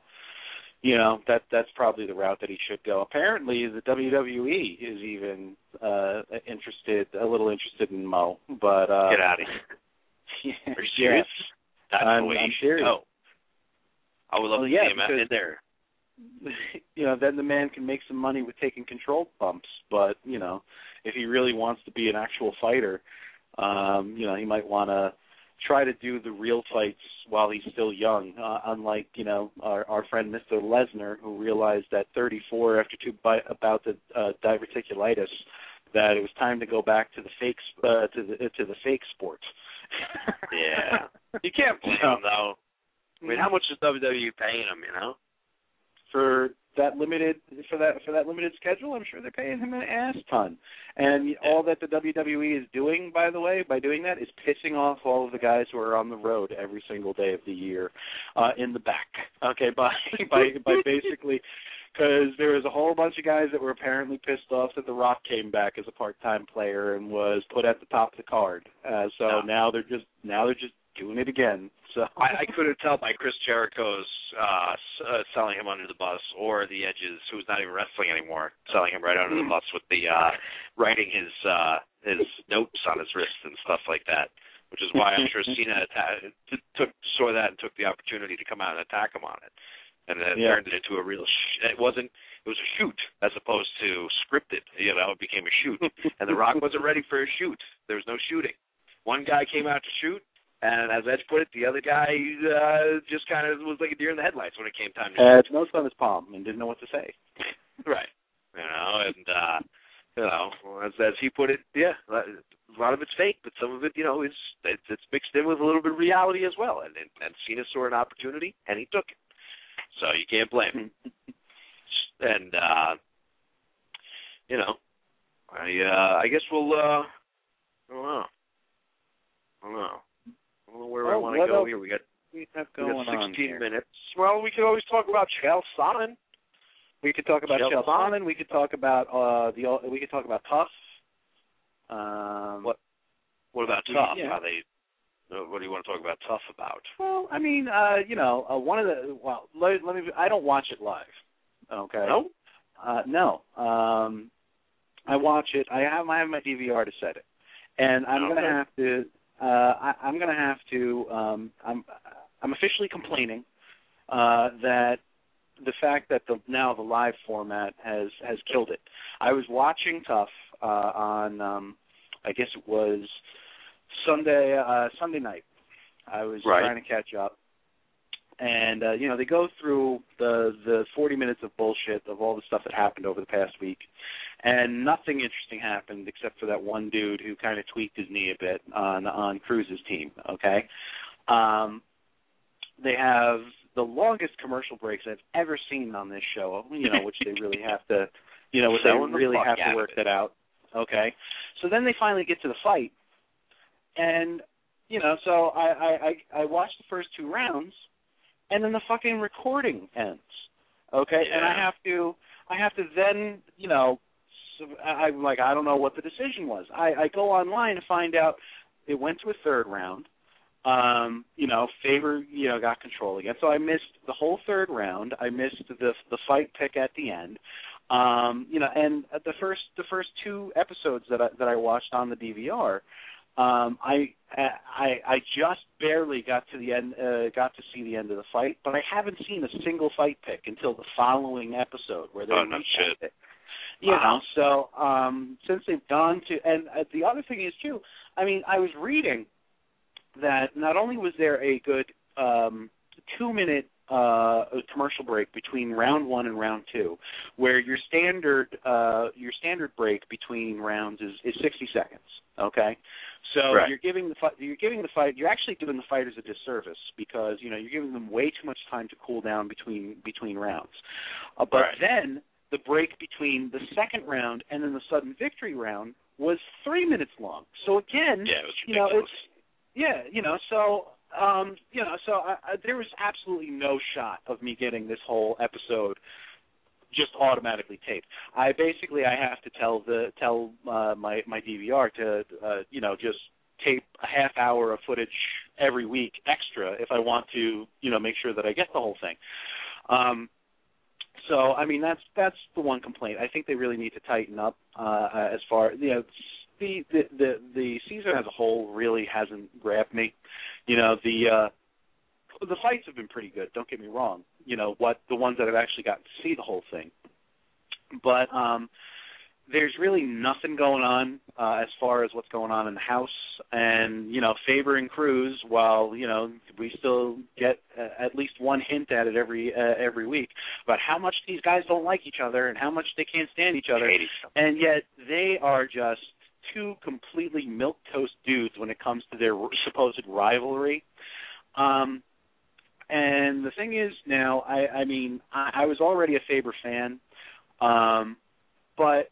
that's probably the route that he should go. Apparently, the WWE is even a little interested in Mo. But get out of here! Are you serious? Yeah. That's the way I'm you should serious. go. I would love to see him in there. Then the man can make some money with taking control bumps. But if he really wants to be an actual fighter, he might want to try to do the real fights while he's still young. Unlike our friend Mr. Lesnar, who realized at 34 after 2 bouts of diverticulitis that it was time to go back to the fake to the fake sports. Yeah, you can't blame him though. I mean, how much is WWE paying him? For that limited schedule, I'm sure they're paying him an ass ton. And all that the WWE is doing, by the way, by doing that, is pissing off all of the guys who are on the road every single day of the year in the back. Okay, by basically, because there was a whole bunch of guys that were apparently pissed off that The Rock came back as a part-time player and was put at the top of the card. Now they're just doing it again. So I couldn't tell by Chris Jericho's selling him under the bus, or the Edge's, who's not even wrestling anymore, selling him right under the bus with the writing his notes on his wrist and stuff like that. Which is why I'm sure Cena saw that and took the opportunity to come out and attack him on it, and then turned it into a real. It was a shoot as opposed to scripted. It became a shoot, and The Rock wasn't ready for a shoot. There was no shooting. One guy came out to shoot. And as Edge put it, the other guy just kind of was like a deer in the headlights when it came time to shoot. Nose on his palm and didn't know what to say. Right. As he put it, yeah, a lot of it's fake, but some of it, it's mixed in with a little bit of reality as well. And Cena saw an opportunity, and he took it. So you can't blame him. And, I guess we'll, I don't know where I want to go here. We got 16 minutes. Well, we could always talk about Chael Sonnen. We could talk about Chael Sonnen. We could talk about Tough. What about Tough? Yeah. What do you want to talk about Tough about? Well, I mean, one of the let me. I don't watch it live. Okay. No. No. I watch it. I have my DVR to set it, and I'm gonna have to. I'm gonna have to. I'm officially complaining that the fact that the live format has killed it. I was watching Tough on I guess it was Sunday night. I was trying to catch up, and they go through the 40 minutes of bullshit of all the stuff that happened over the past week, and nothing interesting happened except for that one dude who kind of tweaked his knee a bit on Cruz's team. Okay, they have the longest commercial breaks I've ever seen on this show. Which they really have to, work that out. Okay, so then they finally get to the fight, and so I watched the first 2 rounds, and then the fucking recording ends. Okay, yeah. And I have to then I'm like, I don't know what the decision was. I go online to find out it went to a 3rd round. Favor, got control again. So I missed the whole 3rd round. I missed the fight pick at the end. And the first 2 episodes that I watched on the DVR, I just barely got to the end, got to see the end of the fight, but I haven't seen a single fight pick until the following episode where they recapped it. So since they've gone to, and the other thing is too, I mean, I was reading that not only was there a good 2-minute commercial break between round 1 and round 2, where your standard break between rounds is 60 seconds. Okay, so you're actually doing the fighters a disservice because you're giving them way too much time to cool down between rounds. Then the break between the 2nd round and then the sudden victory round was 3 minutes long. So again, it was ridiculous. There was absolutely no shot of me getting this whole episode just automatically taped. I have to tell my DVR to just tape a half hour of footage every week extra if I want to make sure that I get the whole thing. So I mean that's the one complaint. I think they really need to tighten up as far the season as a whole really hasn't grabbed me. The fights have been pretty good. Don't get me wrong. The ones that I've actually gotten to see the whole thing, but there's really nothing going on as far as what's going on in the house. And Faber and Cruz, while we still get at least one hint at it every week about how much these guys don't like each other and how much they can't stand each other, and yet they are just 2 completely milquetoast dudes when it comes to their supposed rivalry. And the thing is now, I was already a Faber fan, but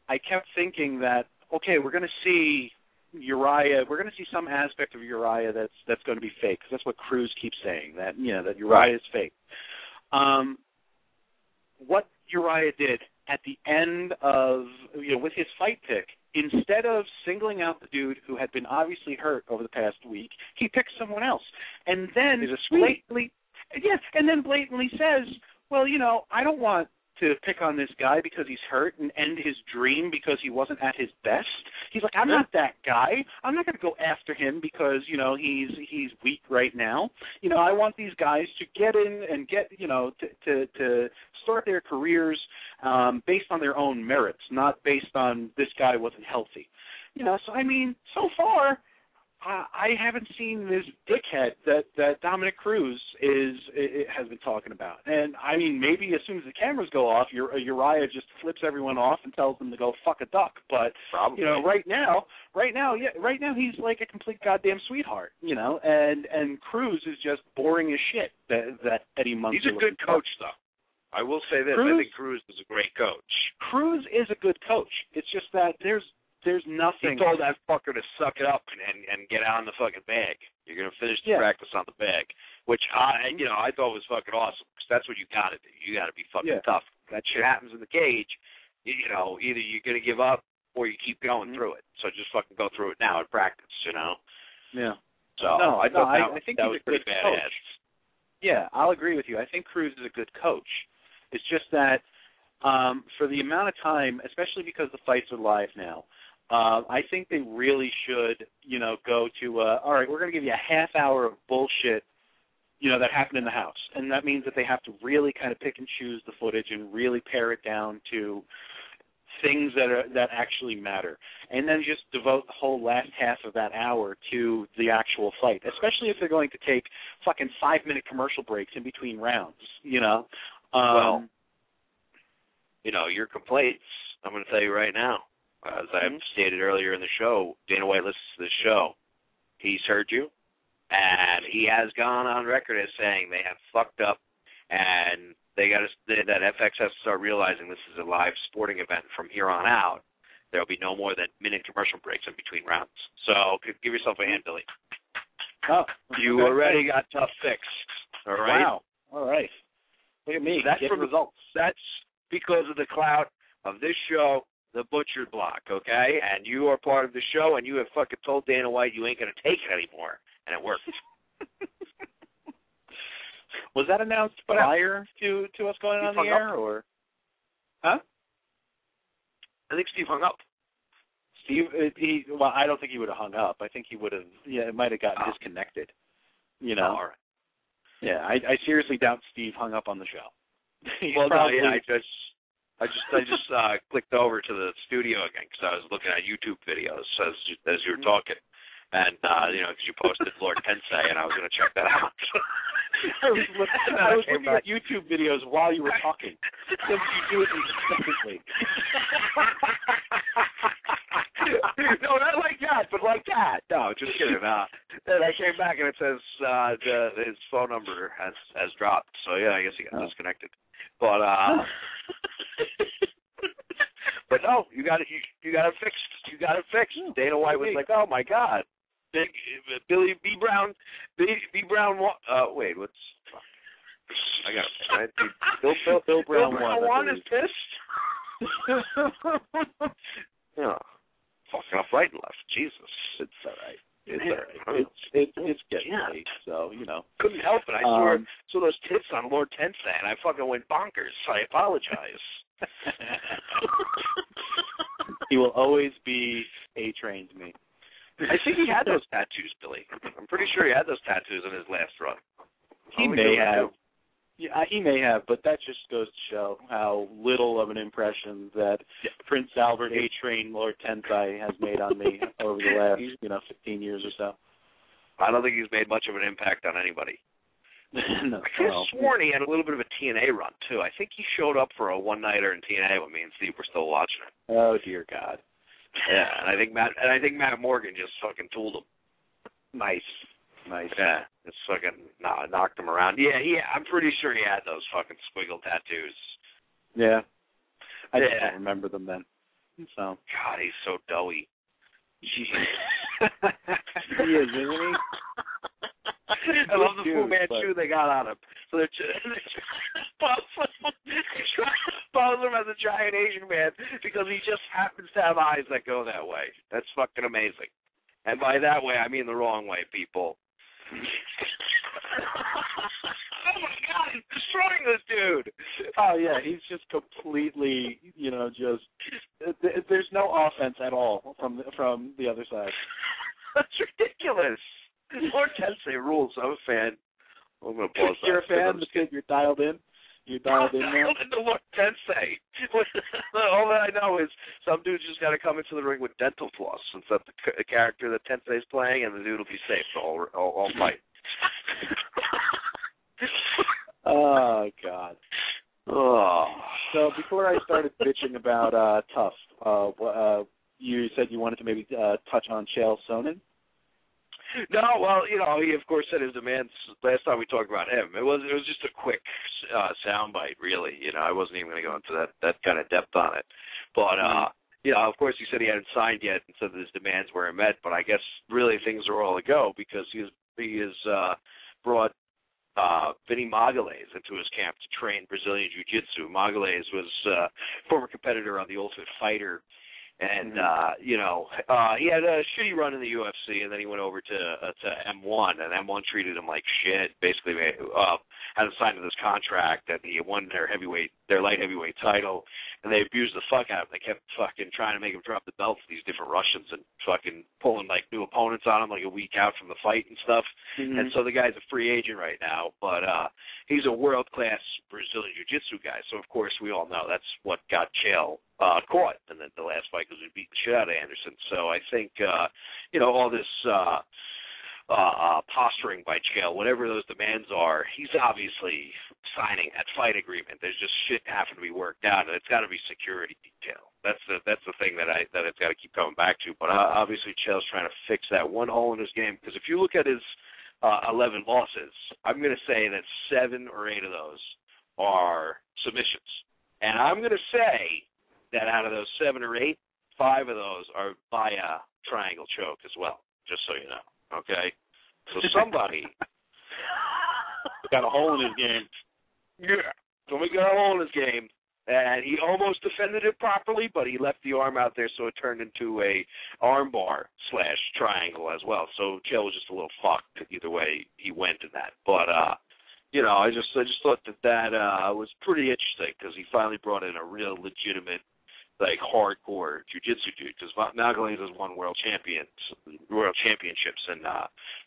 I kept thinking that, okay, we're going to see Uriah, we're going to see some aspect of Uriah that's going to be fake, because that's what Cruz keeps saying, that Uriah is fake. What Uriah did at the end of, with his fight pick, instead of singling out the dude who had been obviously hurt over the past week, he picked someone else. And then blatantly says, well, I don't want to pick on this guy because he's hurt and end his dream because he wasn't at his best. He's like, I'm not that guy. I'm not going to go after him because, he's weak right now. I want these guys to get in and get, to start their careers based on their own merits, not based on this guy wasn't healthy. So, so far, I haven't seen this dickhead that Dominic Cruz has been talking about. And, I mean, maybe as soon as the cameras go off, Uriah just flips everyone off and tells them to go fuck a duck. But, Probably. you know, right now he's like a complete goddamn sweetheart, you know, and Cruz is just boring as shit that Eddie Munster. He's a good coach, though. I will say this. I think Cruz is a great coach. Cruz is a good coach. It's just that there's nothing. He told that fucker to suck it up and get on the fucking bag. You're going to finish the practice on the bag, which I thought was fucking awesome, because that's what you got to do. You got to be fucking tough. That shit happens in the cage. You know, either you're going to give up or you keep going through it. So just fucking go through it now in practice, you know? Yeah. So I think that was pretty badass. Yeah, I'll agree with you. I think Cruz is a good coach. It's just that for the amount of time, especially because the fights are live now, I think they really should, you know, go to, all right, we're going to give you a half hour of bullshit, you know, that happened in the house. And that means that they have to really kind of pick and choose the footage and really pare it down to things that actually matter. And then just devote the whole last half of that hour to the actual fight, especially if they're going to take fucking 5-minute commercial breaks in between rounds, you know. Well, you know, your complaints, I'm going to tell you right now, as I've stated earlier in the show, Dana White listens to this show. He's heard you, and he has gone on record as saying they have fucked up, and that FX has to start realizing this is a live sporting event from here on out. There'll be no more than minute commercial breaks in between rounds. So give yourself a hand, Billy. Oh, you already got tough fixed. All right. Wow. All right. Look at me. That's getting results. That's because of the clout of this show, The Butchered Block, okay? And you are part of the show, and you have fucking told Dana White you ain't going to take it anymore, and it worked. Was that announced prior to us going on the air, or? Huh? I think Steve hung up. Steve, well, I don't think he would have hung up. I think he would have. Yeah, it might have gotten disconnected. You know. All right. Yeah, I seriously doubt Steve hung up on the show. Well, probably, no, yeah, I just clicked over to the studio again because I was looking at YouTube videos as you were talking, and you know, because you posted Lord Tensei, and I was going to check that out. I was looking at YouTube videos while you were talking, because you do it incessantly. No, not like that, but like that. No, just kidding. Then I came back and it says his phone number has dropped. So yeah, I guess he got disconnected. But but no, you got it. You got it fixed. You got it fixed. Dana White was like, oh my God, Billy B. Brown. Wait, what's? I got it. Right? BillBrown1 is pissed. Yeah. Fucking up right and left. Jesus. It's all right. It's all right. It's getting late, so, you know. Couldn't help it. I saw those tits on Lord Tensei, and I fucking went bonkers. I apologize. He will always be A-Train to me. I think he had those tattoos, Billy. I'm pretty sure he had those tattoos in his last run. He may have. Yeah, he may have, but that just goes to show how little of an impression that Prince Albert A-Train Lord Tensei has made on me over the last, 15 years or so. I don't think he's made much of an impact on anybody. No, I could have sworn he had a little bit of a TNA run, too. I think he showed up for a one-nighter in TNA when me and Steve were still watching it. Oh, dear God. Yeah, and I think Matt Morgan just fucking tooled him. Nice. Yeah, just fucking knocked him around. Yeah, I'm pretty sure he had those fucking squiggle tattoos. Yeah. I just don't remember them then. So. God, he's so doughy. He is, isn't he? I love the Fu Manchu they got on him. So they're pose him as a giant Asian man because he just happens to have eyes that go that way. That's fucking amazing. And by that way, I mean the wrong way, people. Oh my God, he's destroying this dude. Oh yeah, he's just completely, there's no offense at all from the other side. That's ridiculous. Lord Tensei rules. I'm a fan. I'm going to pause that. You're a fan because you're dialed in? You dialed in now? Dialed into Lord Tensei. All that I know is some dude's just got to come into the ring with dental floss since that's the character that Tensei's playing, and the dude will be safe all fight. Oh, God. Oh. So before I started bitching about Tough, you said you wanted to maybe touch on Chael Sonnen? No, well, he of course said his demands last time we talked about him. It was just a quick soundbite, really. I wasn't even going to go into that kind of depth on it. But of course he said he hadn't signed yet and said that his demands weren't met. But I guess really things are all a go because he has brought Vinny Magalhães into his camp to train Brazilian Jiu-Jitsu. Magalhães was a former competitor on The Ultimate Fighter. And, he had a shitty run in the UFC, and then he went over to M1, and M1 treated him like shit, basically had him signed to this contract that he won their light heavyweight title, and they abused the fuck out of him. They kept fucking trying to make him drop the belt to these different Russians and fucking pulling, new opponents on him, a week out from the fight and stuff. Mm-hmm. And so the guy's a free agent right now, but he's a world-class Brazilian Jiu-Jitsu guy, so of course we all know that's what got Chael caught in the last fight because we beat the shit out of Anderson. So I think, all this posturing by Chael, whatever those demands are, he's obviously signing that fight agreement. There's just shit having to be worked out, and it's got to be security detail. That's the thing that it's got to keep coming back to. But obviously Chael's trying to fix that one hole in his game because if you look at his 11 losses, I'm going to say that 7 or 8 of those are submissions. And I'm going to say that out of those 7 or 8, 5 of those are via triangle choke as well, just so you know, okay? So somebody got a hole in his game. Yeah, somebody got a hole in his game, and he almost defended it properly, but he left the arm out there, so it turned into a armbar / triangle as well. So Chael was just a little fucked either way he went in that. But, I just thought that was pretty interesting because he finally brought in a real legitimate hardcore jiu-jitsu dude, because Magalhães has won world championships in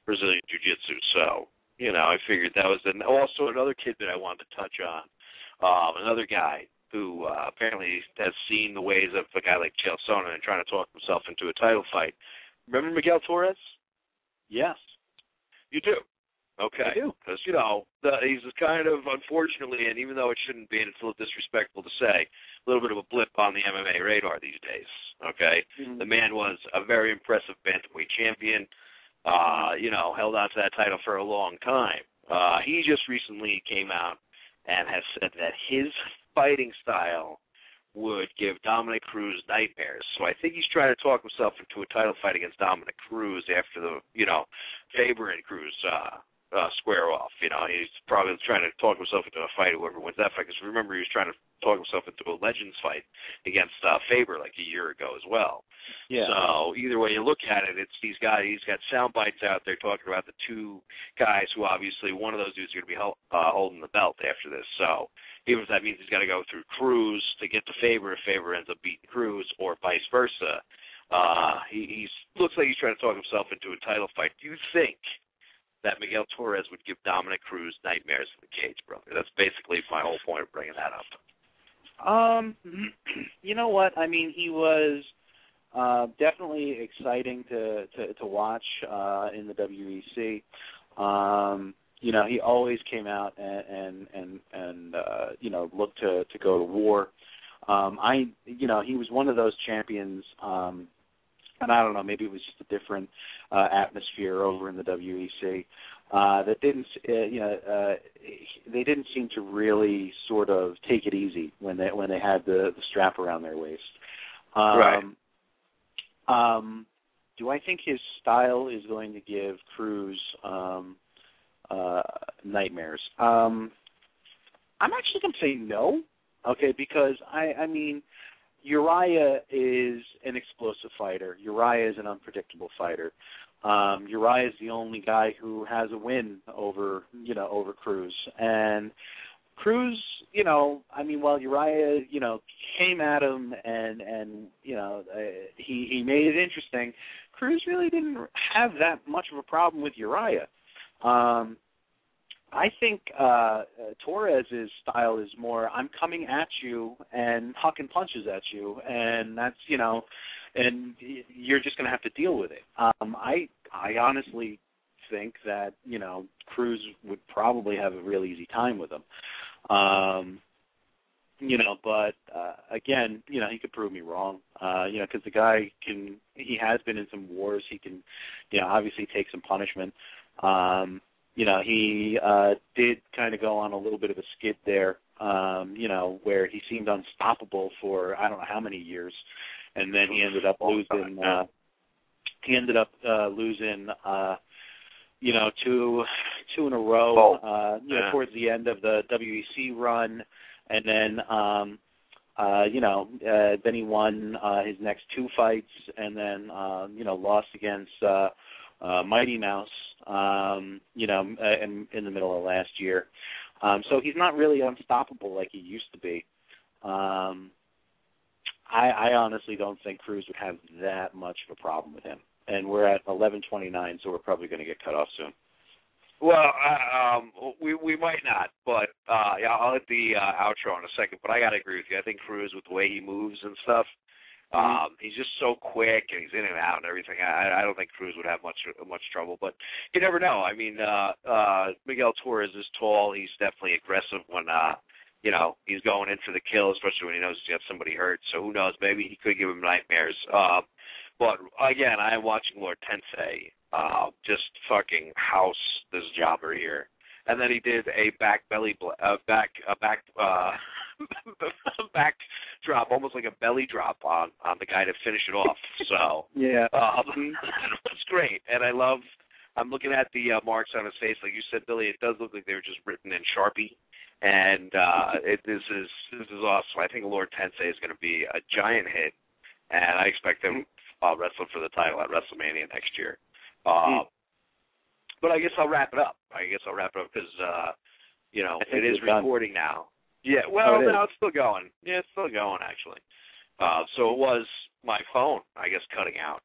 Brazilian jiu-jitsu. So, I figured that was also another kid that I wanted to touch on, another guy who apparently has seen the ways of a guy like Chael Sonnen and trying to talk himself into a title fight. Remember Miguel Torres? Yes. You do? Okay. I do. Because, he's kind of, unfortunately, and even though it shouldn't be, and it's a little disrespectful to say, a little bit of a blip on the MMA radar these days, okay? Mm-hmm. The man was a very impressive bantamweight champion, held on to that title for a long time. He just recently came out and has said that his fighting style would give Dominic Cruz nightmares. So I think he's trying to talk himself into a title fight against Dominic Cruz after the, Faber and Cruz square off. He's probably trying to talk himself into a fight, whoever wins that fight. Because remember, he was trying to talk himself into a Legends fight against Faber a year ago as well. Yeah. So either way you look at it, it's he's got sound bites out there talking about the two guys who obviously one of those dudes is going to be holding the belt after this. So even if that means he's got to go through Cruz to get to Faber if Faber ends up beating Cruz, or vice versa, he looks like he's trying to talk himself into a title fight. Do you think that Miguel Torres would give Dominic Cruz nightmares in the cage, brother? That's basically my whole point of bringing that up. You know what? I mean, he was definitely exciting to watch in the WEC. He always came out and looked to go to war. He was one of those champions. And I don't know, maybe it was just a different atmosphere over in the WEC that didn't, they didn't seem to really sort of take it easy when they had the strap around their waist. Right. Do I think his style is going to give Cruz nightmares? I'm actually going to say no. Okay, because I mean, Uriah is an explosive fighter. Uriah is an unpredictable fighter. Uriah is the only guy who has a win over Cruz. And Cruz, while Uriah, came at him and he made it interesting, Cruz really didn't have that much of a problem with Uriah. I think Torres's style is more, I'm coming at you and hucking punches at you, and that's, and you're just going to have to deal with it. I honestly think that, Cruz would probably have a real easy time with him. But again, he could prove me wrong, because the guy he has been in some wars. He can, obviously take some punishment. He did kind of go on a little bit of a skid there, where he seemed unstoppable for I don't know how many years, and then he ended up losing. Two in a row. Towards the end of the WEC run, and then then he won his next two fights, and then lost against Mighty Mouse, in the middle of last year. So he's not really unstoppable like he used to be. I honestly don't think Cruz would have that much of a problem with him. And we're at 11:29, so we're probably going to get cut off soon. Well, we might not, but I'll hit the outro in a second. But I got to agree with you. I think Cruz, with the way he moves and stuff, he's just so quick, and he's in and out and everything. I don't think Cruz would have much trouble, but you never know. I mean, Miguel Torres is tall. He's definitely aggressive when he's going in for the kill, especially when he knows he's got somebody hurt. So who knows? Maybe he could give him nightmares. But again, I am watching Lord Tensei just fucking house this jobber here, and then he did a back drop, almost like a belly drop on the guy to finish it off. So yeah, that's great, and I'm looking at the marks on his face, like you said, Billy. It does look like they were just written in Sharpie, and this is awesome. I think Lord Tensei is going to be a giant hit, and I expect him wrestling for the title at WrestleMania next year. But I guess I'll wrap it up. Because it is recording now. Yeah, well, no, it's still going. Yeah, it's still going, actually. So it was my phone, I guess, cutting out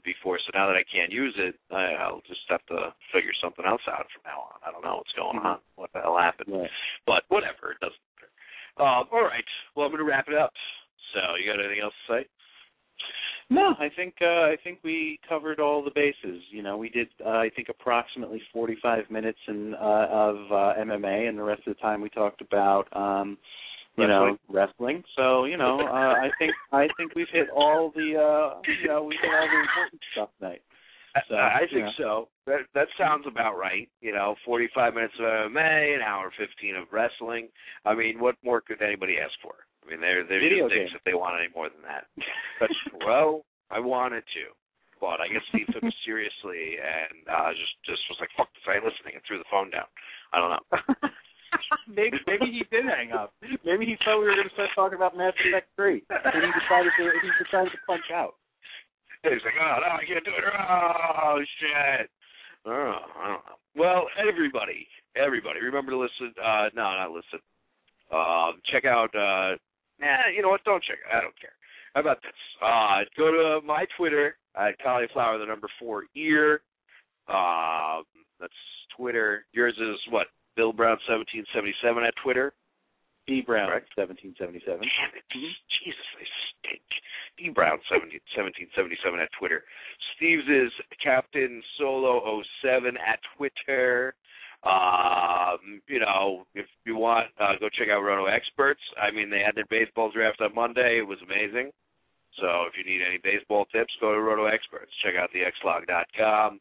before. So now that I can't use it, I'll just have to figure something else out from now on. I don't know what's going on, what the hell happened. Right. But whatever, it doesn't matter. All right, well, I'm going to wrap it up. So you got anything else to say? No, I think we covered all the bases. We did I think approximately 45 minutes of MMA, and the rest of the time we talked about wrestling. So I think we've hit all the important stuff tonight. So, I think so. That sounds about right. 45 minutes of MMA, an hour 15 of wrestling. I mean, what more could anybody ask for? I mean, they're just dicks if they want any more than that. But, well, I wanted to. But I guess Steve took it seriously and just was like, fuck this, I ain't listening, and threw the phone down. I don't know. Maybe he did hang up. Maybe he thought we were going to start talking about Mass Effect 3. And he decided to punch out. He's like, oh, no, I can't do it. Oh, shit. Oh, I don't know. Well, everybody, remember to listen. No, not listen. Check out, you know what? Don't check it. I don't care. How about this? Go to my Twitter at Cauliflower, the number 4 ear. That's Twitter. Yours is what? BillBrown1777 at Twitter. BBrown1777. Damn it. Jesus, I stink. BBrown1777 at Twitter. Steve's is Captain Solo 07 at Twitter. If you want, go check out Roto Experts. I mean, they had their baseball draft on Monday. It was amazing. So if you need any baseball tips, go to Roto Experts. Check out thexlog.com.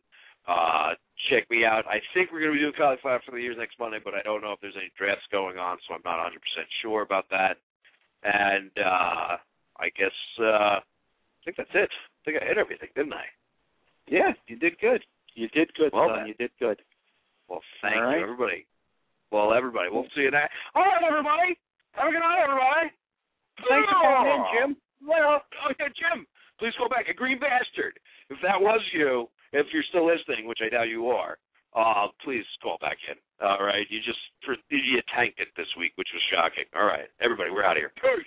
Check me out. I think we're going to be doing Cauliflower for the years next Monday, but I don't know if there's any drafts going on, so I'm not 100% sure about that. And I guess I think that's it. I think I hit everything, didn't I? Yeah, you did good. You did good, well, son. You did good. Well, thank you, everybody. Well, everybody, we'll see you next. All right, everybody. Have a good night, everybody. Thanks for calling in, Jim. Well, okay, Jim, please call back. A green bastard. If that was you, if you're still listening, which I doubt you are, please call back in. All right, you tanked it this week, which was shocking. All right, everybody, we're out of here. Peace.